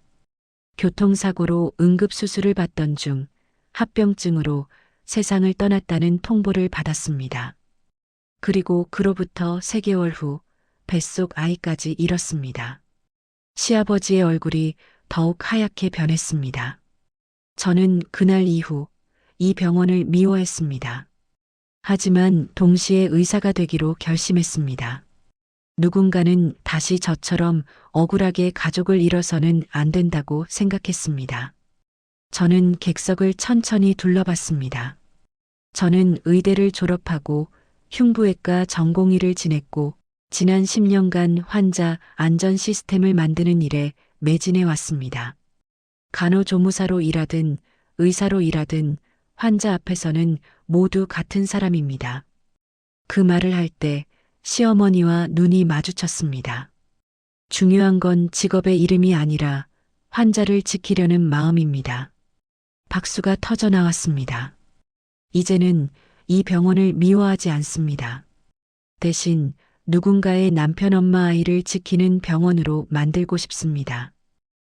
교통사고로 응급수술을 받던 중 합병증으로 세상을 떠났다는 통보를 받았습니다. 그리고 그로부터 3개월 후 뱃속 아이까지 잃었습니다. 시아버지의 얼굴이 더욱 하얗게 변했습니다. 저는 그날 이후 이 병원을 미워했습니다. 하지만 동시에 의사가 되기로 결심했습니다. 누군가는 다시 저처럼 억울하게 가족을 잃어서는 안 된다고 생각했습니다. 저는 객석을 천천히 둘러봤습니다. 저는 의대를 졸업하고 흉부외과 전공의를 지냈고 지난 10년간 환자 안전 시스템을 만드는 일에 매진해 왔습니다. 간호조무사로 일하든 의사로 일하든 환자 앞에서는 모두 같은 사람입니다. 그 말을 할 때 시어머니와 눈이 마주쳤습니다. 중요한 건 직업의 이름이 아니라 환자를 지키려는 마음입니다. 박수가 터져 나왔습니다. 이제는 이 병원을 미워하지 않습니다. 대신 누군가의 남편 엄마 아이를 지키는 병원으로 만들고 싶습니다.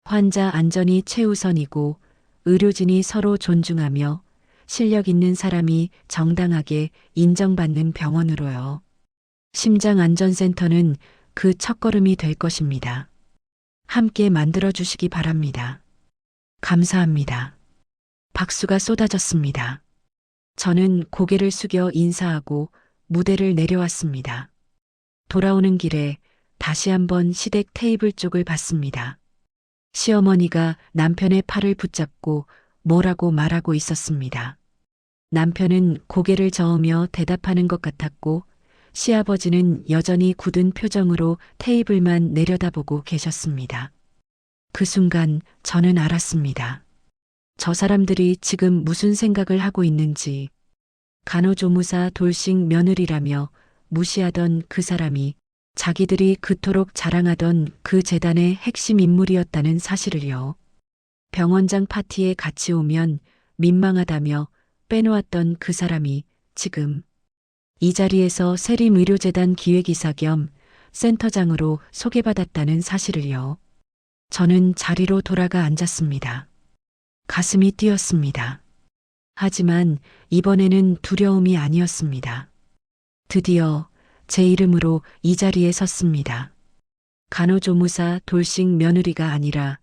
환자 안전이 최우선이고 의료진이 서로 존중하며 실력 있는 사람이 정당하게 인정받는 병원으로요. 심장안전센터는 그 첫걸음이 될 것입니다. 함께 만들어주시기 바랍니다. 감사합니다. 박수가 쏟아졌습니다. 저는 고개를 숙여 인사하고 무대를 내려왔습니다. 돌아오는 길에 다시 한번 시댁 테이블 쪽을 봤습니다. 시어머니가 남편의 팔을 붙잡고 뭐라고 말하고 있었습니다. 남편은 고개를 저으며 대답하는 것 같았고 시아버지는 여전히 굳은 표정으로 테이블만 내려다보고 계셨습니다. 그 순간 저는 알았습니다. 저 사람들이 지금 무슨 생각을 하고 있는지. 간호조무사 돌싱 며느리라며 무시하던 그 사람이 자기들이 그토록 자랑하던 그 재단의 핵심 인물이었다는 사실을요. 병원장 파티에 같이 오면 민망하다며 빼놓았던 그 사람이 지금 이 자리에서 세림의료재단 기획이사 겸 센터장으로 소개받았다는 사실을요. 저는 자리로 돌아가 앉았습니다. 가슴이 뛰었습니다. 하지만 이번에는 두려움이 아니었습니다. 드디어 제 이름으로 이 자리에 섰습니다. 간호조무사 돌싱 며느리가 아니라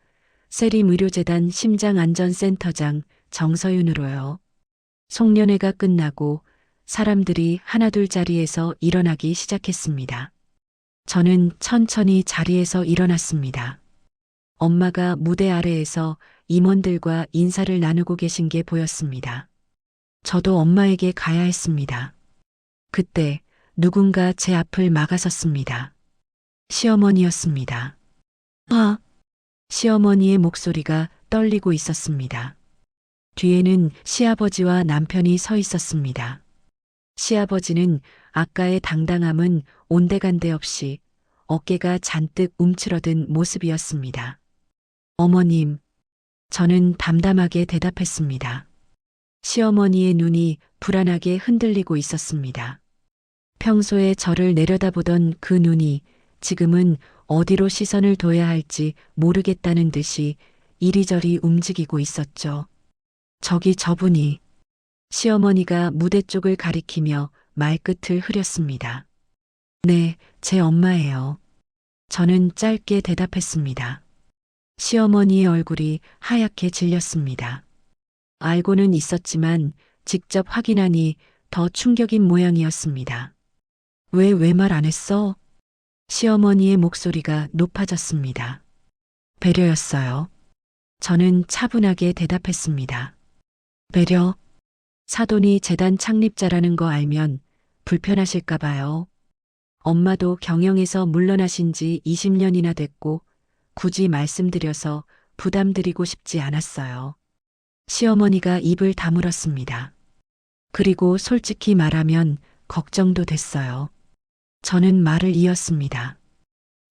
세림의료재단 심장안전센터장 정서윤으로요. 송년회가 끝나고 사람들이 하나둘 자리에서 일어나기 시작했습니다. 저는 천천히 자리에서 일어났습니다. 엄마가 무대 아래에서 임원들과 인사를 나누고 계신 게 보였습니다. 저도 엄마에게 가야 했습니다. 그때 누군가 제 앞을 막아섰습니다. 시어머니였습니다. 아! 시어머니의 목소리가 떨리고 있었습니다. 뒤에는 시아버지와 남편이 서 있었습니다. 시아버지는 아까의 당당함은 온데간데 없이 어깨가 잔뜩 움츠러든 모습이었습니다. 어머님, 저는 담담하게 대답했습니다. 시어머니의 눈이 불안하게 흔들리고 있었습니다. 평소에 저를 내려다보던 그 눈이 지금은 어디로 시선을 둬야 할지 모르겠다는 듯이 이리저리 움직이고 있었죠. 저기 저분이. 시어머니가 무대 쪽을 가리키며 말끝을 흐렸습니다. 네, 제 엄마예요. 저는 짧게 대답했습니다. 시어머니의 얼굴이 하얗게 질렸습니다. 알고는 있었지만 직접 확인하니 더 충격인 모양이었습니다. 왜 말 안 했어? 시어머니의 목소리가 높아졌습니다. 배려였어요. 저는 차분하게 대답했습니다. 배려? 사돈이 재단 창립자라는 거 알면 불편하실까 봐요. 엄마도 경영에서 물러나신 지 20년이나 됐고 굳이 말씀드려서 부담드리고 싶지 않았어요. 시어머니가 입을 다물었습니다. 그리고 솔직히 말하면 걱정도 됐어요. 저는 말을 이었습니다.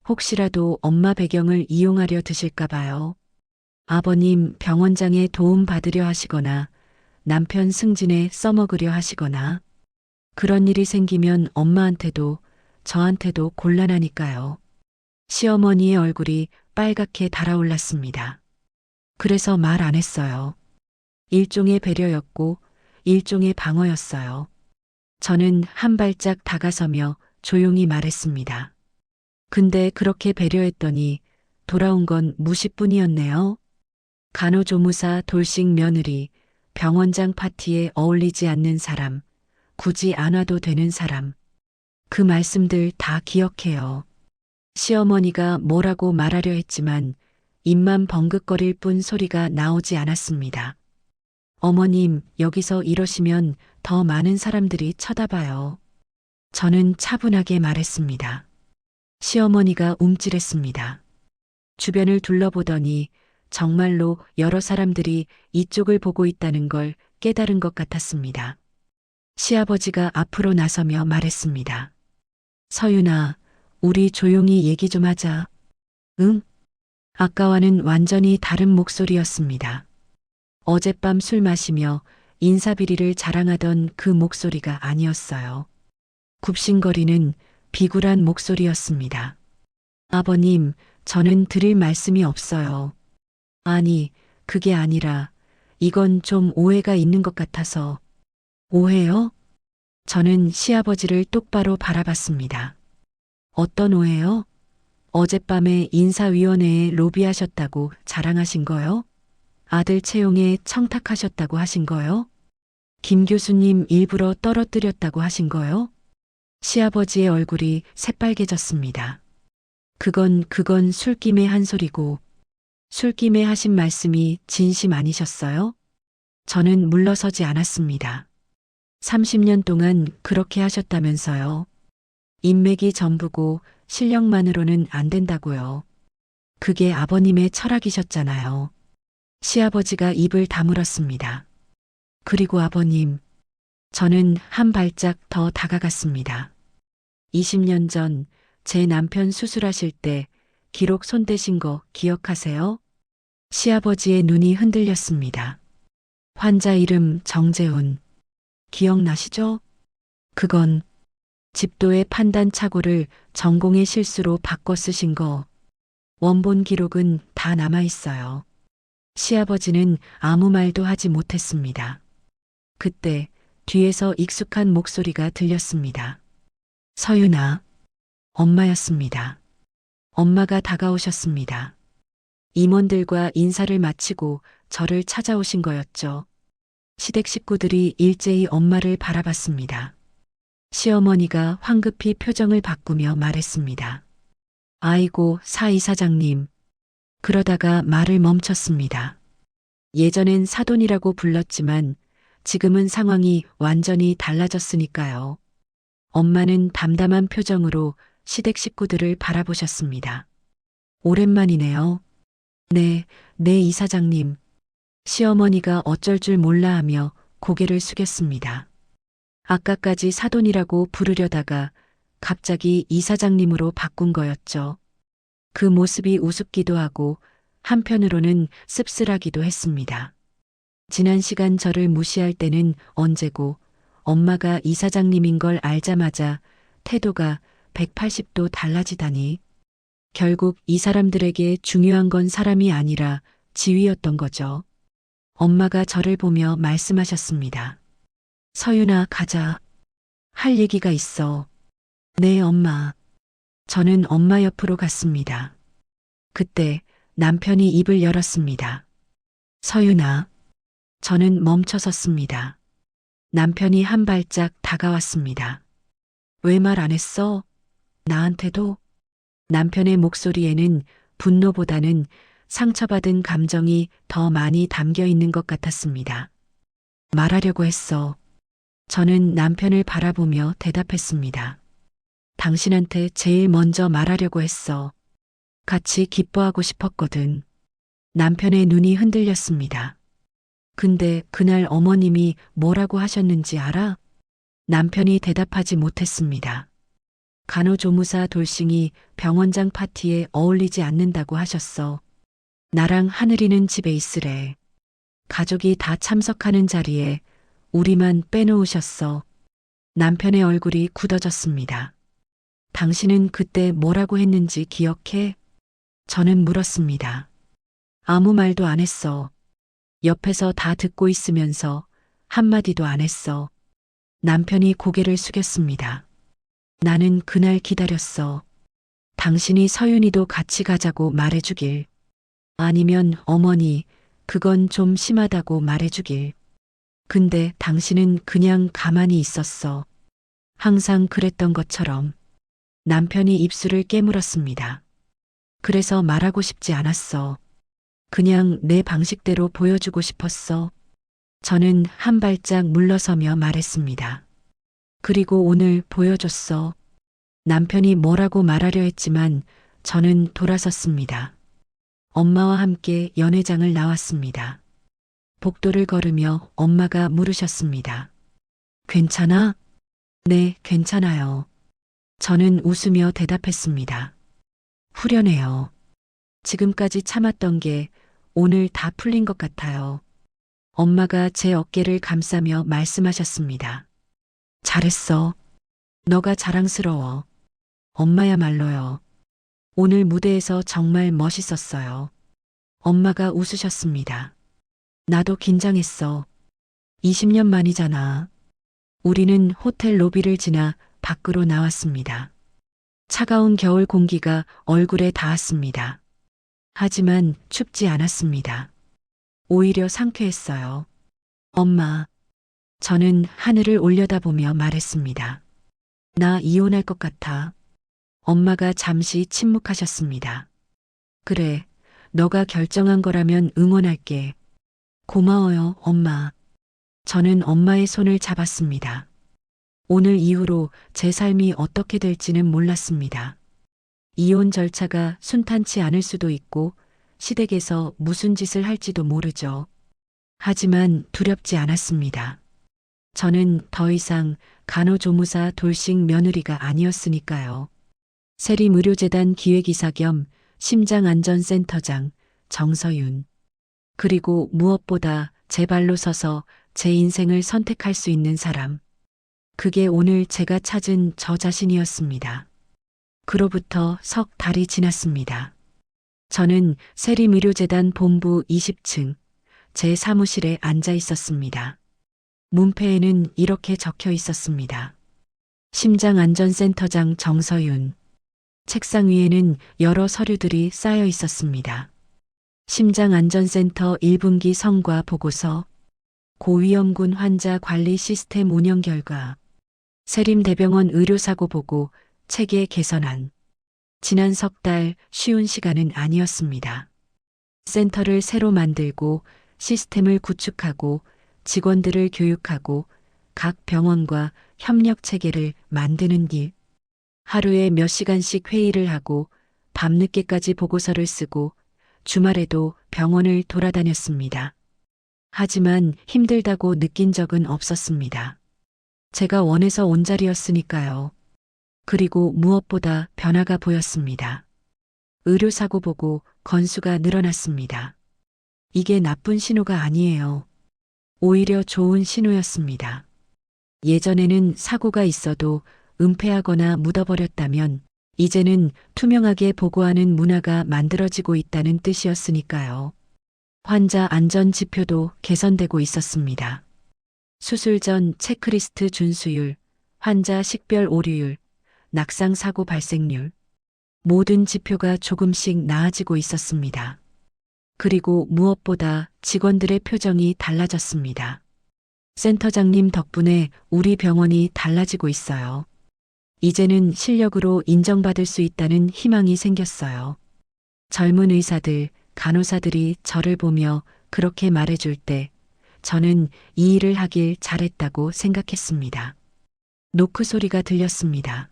혹시라도 엄마 배경을 이용하려 드실까 봐요. 아버님 병원장에 도움 받으려 하시거나 남편 승진에 써먹으려 하시거나 그런 일이 생기면 엄마한테도 저한테도 곤란하니까요. 시어머니의 얼굴이 빨갛게 달아올랐습니다. 그래서 말 안 했어요. 일종의 배려였고 일종의 방어였어요. 저는 한 발짝 다가서며 조용히 말했습니다. 근데 그렇게 배려했더니 돌아온 건 무시뿐이었네요. 간호조무사 돌싱 며느리, 병원장 파티에 어울리지 않는 사람, 굳이 안 와도 되는 사람. 그 말씀들 다 기억해요. 시어머니가 뭐라고 말하려 했지만 입만 벙긋거릴 뿐 소리가 나오지 않았습니다. 어머님, 여기서 이러시면 더 많은 사람들이 쳐다봐요. 저는 차분하게 말했습니다. 시어머니가 움찔했습니다. 주변을 둘러보더니 정말로 여러 사람들이 이쪽을 보고 있다는 걸 깨달은 것 같았습니다. 시아버지가 앞으로 나서며 말했습니다. 서윤아, 우리 조용히 얘기 좀 하자. 응? 아까와는 완전히 다른 목소리였습니다. 어젯밤 술 마시며 인사비리를 자랑하던 그 목소리가 아니었어요. 굽신거리는 비굴한 목소리였습니다. 아버님, 저는 드릴 말씀이 없어요. 아니, 그게 아니라 이건 좀 오해가 있는 것 같아서. 오해요? 저는 시아버지를 똑바로 바라봤습니다. 어떤 오해요? 어젯밤에 인사위원회에 로비하셨다고 자랑하신 거요? 아들 채용에 청탁하셨다고 하신 거요? 김 교수님 일부러 떨어뜨렸다고 하신 거요? 시아버지의 얼굴이 새빨개졌습니다. 그건 술김에 한 소리고 술김에 하신 말씀이 진심 아니셨어요? 저는 물러서지 않았습니다. 30년 동안 그렇게 하셨다면서요. 인맥이 전부고 실력만으로는 안 된다고요. 그게 아버님의 철학이셨잖아요. 시아버지가 입을 다물었습니다. 그리고 아버님, 저는 한 발짝 더 다가갔습니다. 20년 전 제 남편 수술하실 때 기록 손대신 거 기억하세요? 시아버지의 눈이 흔들렸습니다. 환자 이름 정재훈. 기억나시죠? 그건 집도의 판단 착오를 전공의 실수로 바꿔 쓰신 거. 원본 기록은 다 남아 있어요. 시아버지는 아무 말도 하지 못했습니다. 그때 뒤에서 익숙한 목소리가 들렸습니다. 서윤아, 엄마였습니다. 엄마가 다가오셨습니다. 임원들과 인사를 마치고 저를 찾아오신 거였죠. 시댁 식구들이 일제히 엄마를 바라봤습니다. 시어머니가 황급히 표정을 바꾸며 말했습니다. 아이고, 사 이사장님. 그러다가 말을 멈췄습니다. 예전엔 사돈이라고 불렀지만 지금은 상황이 완전히 달라졌으니까요. 엄마는 담담한 표정으로 시댁 식구들을 바라보셨습니다. 오랜만이네요. 네, 네 이사장님. 시어머니가 어쩔 줄 몰라 하며 고개를 숙였습니다. 아까까지 사돈이라고 부르려다가 갑자기 이사장님으로 바꾼 거였죠. 그 모습이 우습기도 하고 한편으로는 씁쓸하기도 했습니다. 지난 시간 저를 무시할 때는 언제고 엄마가 이사장님인 걸 알자마자 태도가 180도 달라지다니. 결국 이 사람들에게 중요한 건 사람이 아니라 지위였던 거죠. 엄마가 저를 보며 말씀하셨습니다. 서윤아, 가자. 할 얘기가 있어. 네, 엄마. 저는 엄마 옆으로 갔습니다. 그때 남편이 입을 열었습니다. 서윤아. 저는 멈춰섰습니다. 남편이 한 발짝 다가왔습니다. 왜 말 안 했어? 나한테도? 남편의 목소리에는 분노보다는 상처받은 감정이 더 많이 담겨 있는 것 같았습니다. 말하려고 했어. 저는 남편을 바라보며 대답했습니다. 당신한테 제일 먼저 말하려고 했어. 같이 기뻐하고 싶었거든. 남편의 눈이 흔들렸습니다. 근데 그날 어머님이 뭐라고 하셨는지 알아? 남편이 대답하지 못했습니다. 간호조무사 돌싱이 병원장 파티에 어울리지 않는다고 하셨어. 나랑 하늘이는 집에 있으래. 가족이 다 참석하는 자리에 우리만 빼놓으셨어. 남편의 얼굴이 굳어졌습니다. 당신은 그때 뭐라고 했는지 기억해? 저는 물었습니다. 아무 말도 안 했어. 옆에서 다 듣고 있으면서 한마디도 안 했어. 남편이 고개를 숙였습니다. 나는 그날 기다렸어. 당신이 서윤이도 같이 가자고 말해주길. 아니면 어머니, 그건 좀 심하다고 말해주길. 근데 당신은 그냥 가만히 있었어. 항상 그랬던 것처럼. 남편이 입술을 깨물었습니다. 그래서 말하고 싶지 않았어. 그냥 내 방식대로 보여주고 싶었어. 저는 한 발짝 물러서며 말했습니다. 그리고 오늘 보여줬어. 남편이 뭐라고 말하려 했지만 저는 돌아섰습니다. 엄마와 함께 연회장을 나왔습니다. 복도를 걸으며 엄마가 물으셨습니다. 괜찮아? 네, 괜찮아요. 저는 웃으며 대답했습니다. 후련해요. 지금까지 참았던 게 오늘 다 풀린 것 같아요. 엄마가 제 어깨를 감싸며 말씀하셨습니다. 잘했어. 너가 자랑스러워. 엄마야말로요. 오늘 무대에서 정말 멋있었어요. 엄마가 웃으셨습니다. 나도 긴장했어. 20년 만이잖아. 우리는 호텔 로비를 지나 밖으로 나왔습니다. 차가운 겨울 공기가 얼굴에 닿았습니다. 하지만 춥지 않았습니다. 오히려 상쾌했어요. 엄마, 저는 하늘을 올려다보며 말했습니다. 나 이혼할 것 같아. 엄마가 잠시 침묵하셨습니다. 그래, 너가 결정한 거라면 응원할게. 고마워요, 엄마. 저는 엄마의 손을 잡았습니다. 오늘 이후로 제 삶이 어떻게 될지는 몰랐습니다. 이혼 절차가 순탄치 않을 수도 있고 시댁에서 무슨 짓을 할지도 모르죠. 하지만 두렵지 않았습니다. 저는 더 이상 간호조무사 돌싱 며느리가 아니었으니까요. 세림의료재단 기획이사 겸 심장안전센터장 정서윤. 그리고 무엇보다 제 발로 서서 제 인생을 선택할 수 있는 사람. 그게 오늘 제가 찾은 저 자신이었습니다. 그로부터 석 달이 지났습니다. 저는 세림의료재단 본부 20층 제 사무실에 앉아 있었습니다. 문패에는 이렇게 적혀 있었습니다. 심장안전센터장 정서윤. 책상 위에는 여러 서류들이 쌓여 있었습니다. 심장안전센터 1분기 성과 보고서, 고위험군 환자 관리 시스템 운영 결과, 세림대병원 의료사고 보고, 체계 개선안. 지난 석 달 쉬운 시간은 아니었습니다. 센터를 새로 만들고 시스템을 구축하고 직원들을 교육하고 각 병원과 협력 체계를 만드는 일. 하루에 몇 시간씩 회의를 하고 밤늦게까지 보고서를 쓰고 주말에도 병원을 돌아다녔습니다. 하지만 힘들다고 느낀 적은 없었습니다. 제가 원해서 온 자리였으니까요. 그리고 무엇보다 변화가 보였습니다. 의료사고 보고 건수가 늘어났습니다. 이게 나쁜 신호가 아니에요. 오히려 좋은 신호였습니다. 예전에는 사고가 있어도 은폐하거나 묻어버렸다면 이제는 투명하게 보고하는 문화가 만들어지고 있다는 뜻이었으니까요. 환자 안전 지표도 개선되고 있었습니다. 수술 전 체크리스트 준수율, 환자 식별 오류율, 낙상 사고 발생률, 모든 지표가 조금씩 나아지고 있었습니다. 그리고 무엇보다 직원들의 표정이 달라졌습니다. 센터장님 덕분에 우리 병원이 달라지고 있어요. 이제는 실력으로 인정받을 수 있다는 희망이 생겼어요. 젊은 의사들, 간호사들이 저를 보며 그렇게 말해줄 때 저는 이 일을 하길 잘했다고 생각했습니다. 노크 소리가 들렸습니다.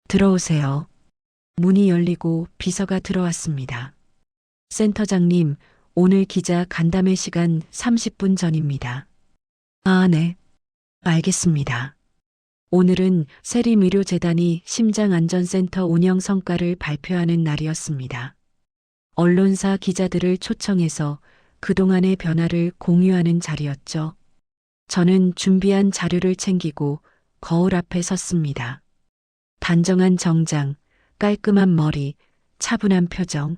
들어오세요. 문이 열리고 비서가 들어왔습니다. 센터장님, 오늘 기자 간담회 시간 30분 전입니다. 아, 네. 알겠습니다. 오늘은 세림의료재단이 심장안전센터 운영 성과를 발표하는 날이었습니다. 언론사 기자들을 초청해서 그동안의 변화를 공유하는 자리였죠. 저는 준비한 자료를 챙기고 거울 앞에 섰습니다. 단정한 정장, 깔끔한 머리, 차분한 표정.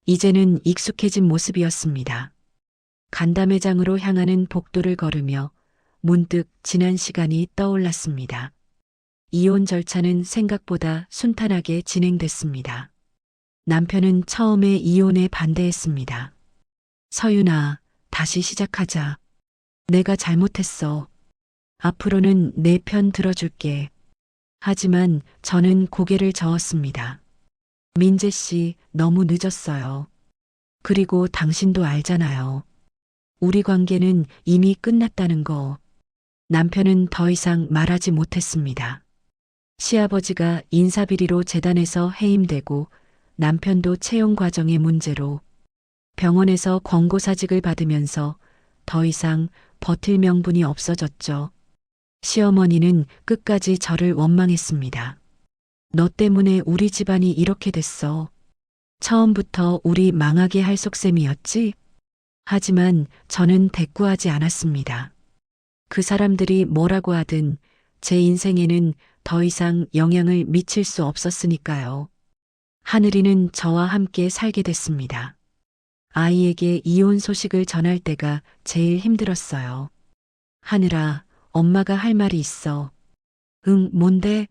이제는 익숙해진 모습이었습니다. 간담회장으로 향하는 복도를 걸으며 문득 지난 시간이 떠올랐습니다. 이혼 절차는 생각보다 순탄하게 진행됐습니다. 남편은 처음에 이혼에 반대했습니다. 서윤아, 다시 시작하자. 내가 잘못했어. 앞으로는 내 편 들어줄게. 하지만 저는 고개를 저었습니다. 민재 씨, 너무 늦었어요. 그리고 당신도 알잖아요. 우리 관계는 이미 끝났다는 거. 남편은 더 이상 말하지 못했습니다. 시아버지가 인사비리로 재단에서 해임되고 남편도 채용 과정의 문제로 병원에서 권고사직을 받으면서 더 이상 버틸 명분이 없어졌죠. 시어머니는 끝까지 저를 원망했습니다. 너 때문에 우리 집안이 이렇게 됐어. 처음부터 우리 망하게 할 속셈이었지? 하지만 저는 대꾸하지 않았습니다. 그 사람들이 뭐라고 하든 제 인생에는 더 이상 영향을 미칠 수 없었으니까요. 하늘이는 저와 함께 살게 됐습니다. 아이에게 이혼 소식을 전할 때가 제일 힘들었어요. 하늘아, 엄마가 할 말이 있어. 응, 뭔데?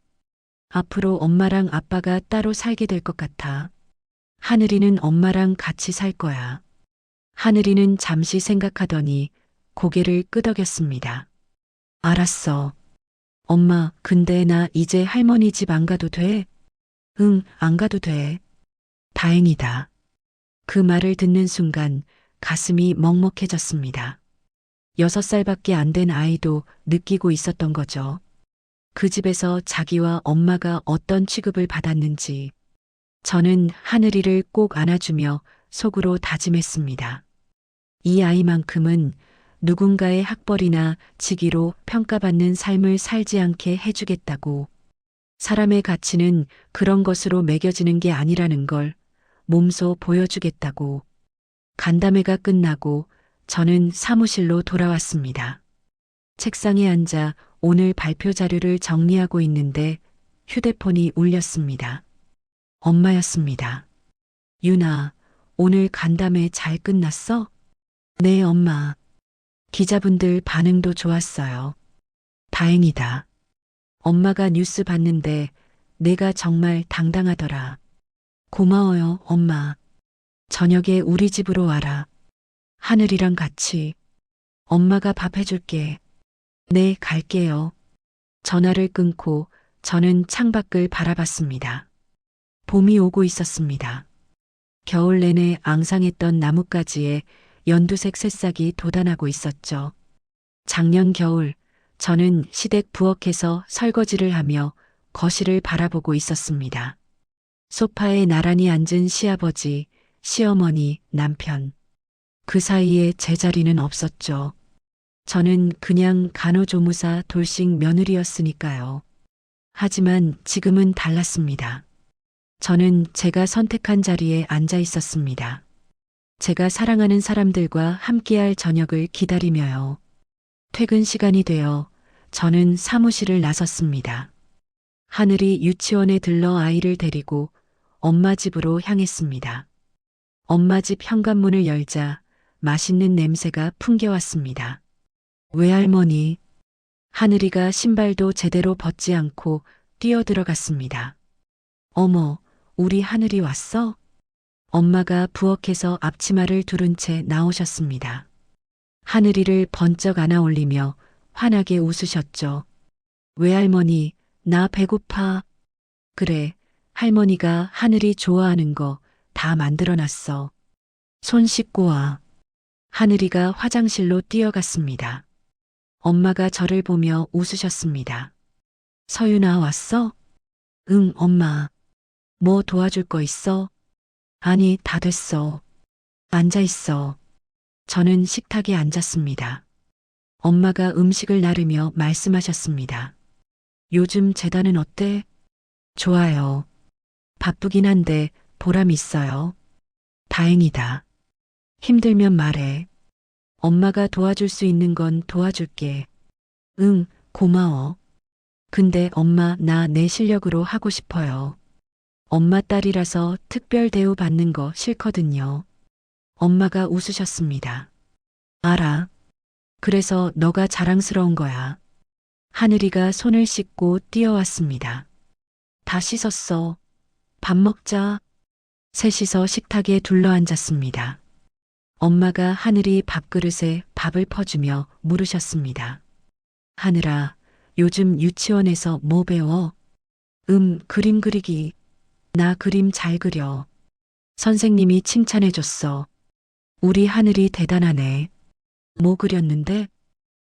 앞으로 엄마랑 아빠가 따로 살게 될 것 같아. 하늘이는 엄마랑 같이 살 거야. 하늘이는 잠시 생각하더니 고개를 끄덕였습니다. 알았어. 엄마, 근데 나 이제 할머니 집 안 가도 돼? 응, 안 가도 돼. 다행이다. 그 말을 듣는 순간 가슴이 먹먹해졌습니다. 6살밖에 안 된 아이도 느끼고 있었던 거죠. 그 집에서 자기와 엄마가 어떤 취급을 받았는지. 저는 하늘이를 꼭 안아주며 속으로 다짐했습니다. 이 아이만큼은 누군가의 학벌이나 직위로 평가받는 삶을 살지 않게 해주겠다고. 사람의 가치는 그런 것으로 매겨지는 게 아니라는 걸 몸소 보여주겠다고. 간담회가 끝나고 저는 사무실로 돌아왔습니다. 책상에 앉아 오늘 발표 자료를 정리하고 있는데 휴대폰이 울렸습니다. 엄마였습니다. 윤아, 오늘 간담회 잘 끝났어? 네, 엄마. 기자분들 반응도 좋았어요. 다행이다. 엄마가 뉴스 봤는데 내가 정말 당당하더라. 고마워요, 엄마. 저녁에 우리 집으로 와라. 하늘이랑 같이. 엄마가 밥 해줄게. 네, 갈게요. 전화를 끊고 저는 창밖을 바라봤습니다. 봄이 오고 있었습니다. 겨울 내내 앙상했던 나뭇가지에 연두색 새싹이 돋아나고 있었죠. 작년 겨울 저는 시댁 부엌에서 설거지를 하며 거실을 바라보고 있었습니다. 소파에 나란히 앉은 시아버지, 시어머니, 남편. 그 사이에 제 자리는 없었죠. 저는 그냥 간호조무사 돌싱 며느리였으니까요. 하지만 지금은 달랐습니다. 저는 제가 선택한 자리에 앉아 있었습니다. 제가 사랑하는 사람들과 함께할 저녁을 기다리며요. 퇴근 시간이 되어 저는 사무실을 나섰습니다. 하늘이 유치원에 들러 아이를 데리고 엄마 집으로 향했습니다. 엄마 집 현관문을 열자 맛있는 냄새가 풍겨왔습니다. 외할머니, 하늘이가 신발도 제대로 벗지 않고 뛰어들어갔습니다. 어머, 우리 하늘이 왔어? 엄마가 부엌에서 앞치마를 두른 채 나오셨습니다. 하늘이를 번쩍 안아 올리며 환하게 웃으셨죠. 외할머니, 나 배고파. 그래, 할머니가 하늘이 좋아하는 거 다 만들어놨어. 손 씻고 와. 하늘이가 화장실로 뛰어갔습니다. 엄마가 저를 보며 웃으셨습니다. 서윤아 왔어? 응, 엄마. 뭐 도와줄 거 있어? 아니, 다 됐어. 앉아 있어. 저는 식탁에 앉았습니다. 엄마가 음식을 나르며 말씀하셨습니다. 요즘 재단은 어때? 좋아요. 바쁘긴 한데 보람 있어요. 다행이다. 힘들면 말해. 엄마가 도와줄 수 있는 건 도와줄게. 응, 고마워. 근데 엄마 나 내 실력으로 하고 싶어요. 엄마 딸이라서 특별 대우 받는 거 싫거든요. 엄마가 웃으셨습니다. 알아. 그래서 너가 자랑스러운 거야. 하늘이가 손을 씻고 뛰어왔습니다. 다 씻었어. 밥 먹자. 셋이서 식탁에 둘러앉았습니다. 엄마가 하늘이 밥그릇에 밥을 퍼주며 물으셨습니다. 하늘아, 요즘 유치원에서 뭐 배워? 그림 그리기. 나 그림 잘 그려. 선생님이 칭찬해줬어. 우리 하늘이 대단하네. 뭐 그렸는데?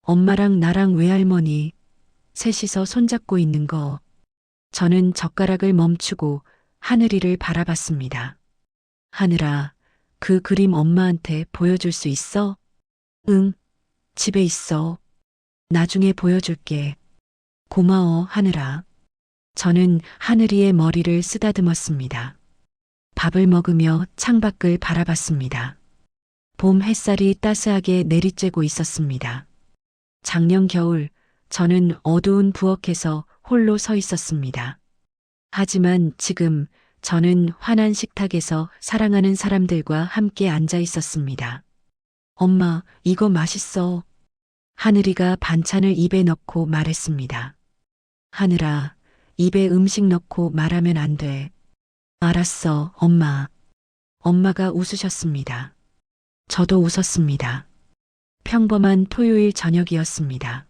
엄마랑 나랑 외할머니 셋이서 손잡고 있는 거. 저는 젓가락을 멈추고 하늘이를 바라봤습니다. 하늘아, 그 그림 엄마한테 보여줄 수 있어? 응, 집에 있어. 나중에 보여줄게. 고마워, 하늘아. 저는 하늘이의 머리를 쓰다듬었습니다. 밥을 먹으며 창밖을 바라봤습니다. 봄 햇살이 따스하게 내리쬐고 있었습니다. 작년 겨울, 저는 어두운 부엌에서 홀로 서 있었습니다. 하지만 지금 저는 환한 식탁에서 사랑하는 사람들과 함께 앉아 있었습니다. 엄마, 이거 맛있어. 하늘이가 반찬을 입에 넣고 말했습니다. 하늘아, 입에 음식 넣고 말하면 안 돼. 알았어, 엄마. 엄마가 웃으셨습니다. 저도 웃었습니다. 평범한 토요일 저녁이었습니다.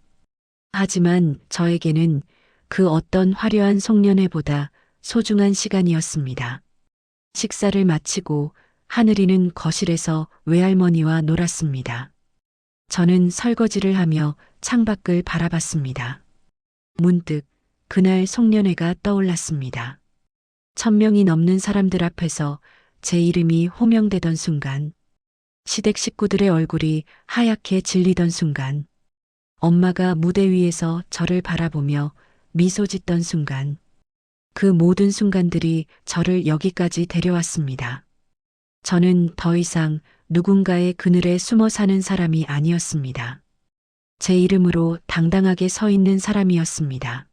하지만 저에게는 그 어떤 화려한 송년회보다 소중한 시간이었습니다. 식사를 마치고 하늘이는 거실에서 외할머니와 놀았습니다. 저는 설거지를 하며 창밖을 바라봤습니다. 문득 그날 송년회가 떠올랐습니다. 1000명이 넘는 사람들 앞에서 제 이름이 호명되던 순간, 시댁 식구들의 얼굴이 하얗게 질리던 순간, 엄마가 무대 위에서 저를 바라보며 미소 짓던 순간, 그 모든 순간들이 저를 여기까지 데려왔습니다. 저는 더 이상 누군가의 그늘에 숨어 사는 사람이 아니었습니다. 제 이름으로 당당하게 서 있는 사람이었습니다.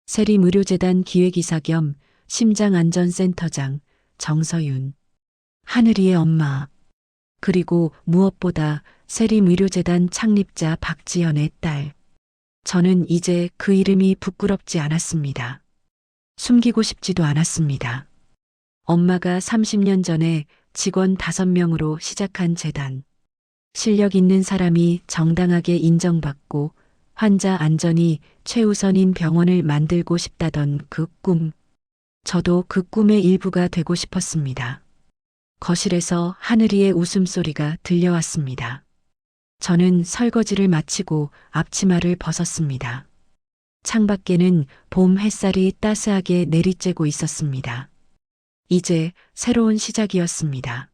세림의료재단 기획이사 겸 심장안전센터장 정서윤. 하늘이의 엄마. 그리고 무엇보다 세림의료재단 창립자 박지연의 딸. 저는 이제 그 이름이 부끄럽지 않았습니다. 숨기고 싶지도 않았습니다. 엄마가 30년 전에 직원 5명으로 시작한 재단. 실력 있는 사람이 정당하게 인정받고 환자 안전이 최우선인 병원을 만들고 싶다던 그 꿈. 저도 그 꿈의 일부가 되고 싶었습니다. 거실에서 하늘이의 웃음소리가 들려왔습니다. 저는 설거지를 마치고 앞치마를 벗었습니다. 창밖에는 봄 햇살이 따스하게 내리쬐고 있었습니다. 이제 새로운 시작이었습니다.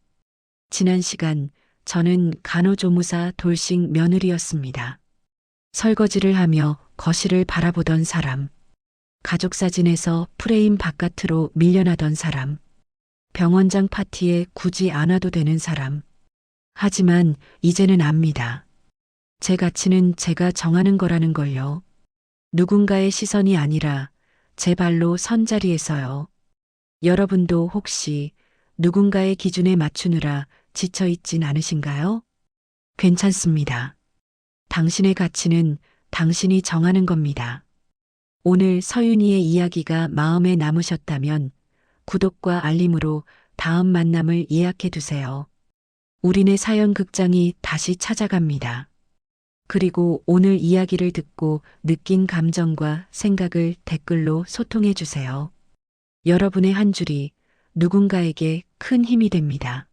지난 시간 저는 간호조무사 돌싱 며느리였습니다. 설거지를 하며 거실을 바라보던 사람, 가족 사진에서 프레임 바깥으로 밀려나던 사람, 병원장 파티에 굳이 안 와도 되는 사람. 하지만 이제는 압니다. 제 가치는 제가 정하는 거라는 걸요. 누군가의 시선이 아니라 제 발로 선 자리에서요. 여러분도 혹시 누군가의 기준에 맞추느라 지쳐있진 않으신가요? 괜찮습니다. 당신의 가치는 당신이 정하는 겁니다. 오늘 서윤이의 이야기가 마음에 남으셨다면 구독과 알림으로 다음 만남을 예약해 두세요. 우리네 사연 극장이 다시 찾아갑니다. 그리고 오늘 이야기를 듣고 느낀 감정과 생각을 댓글로 소통해 주세요. 여러분의 한 줄이 누군가에게 큰 힘이 됩니다.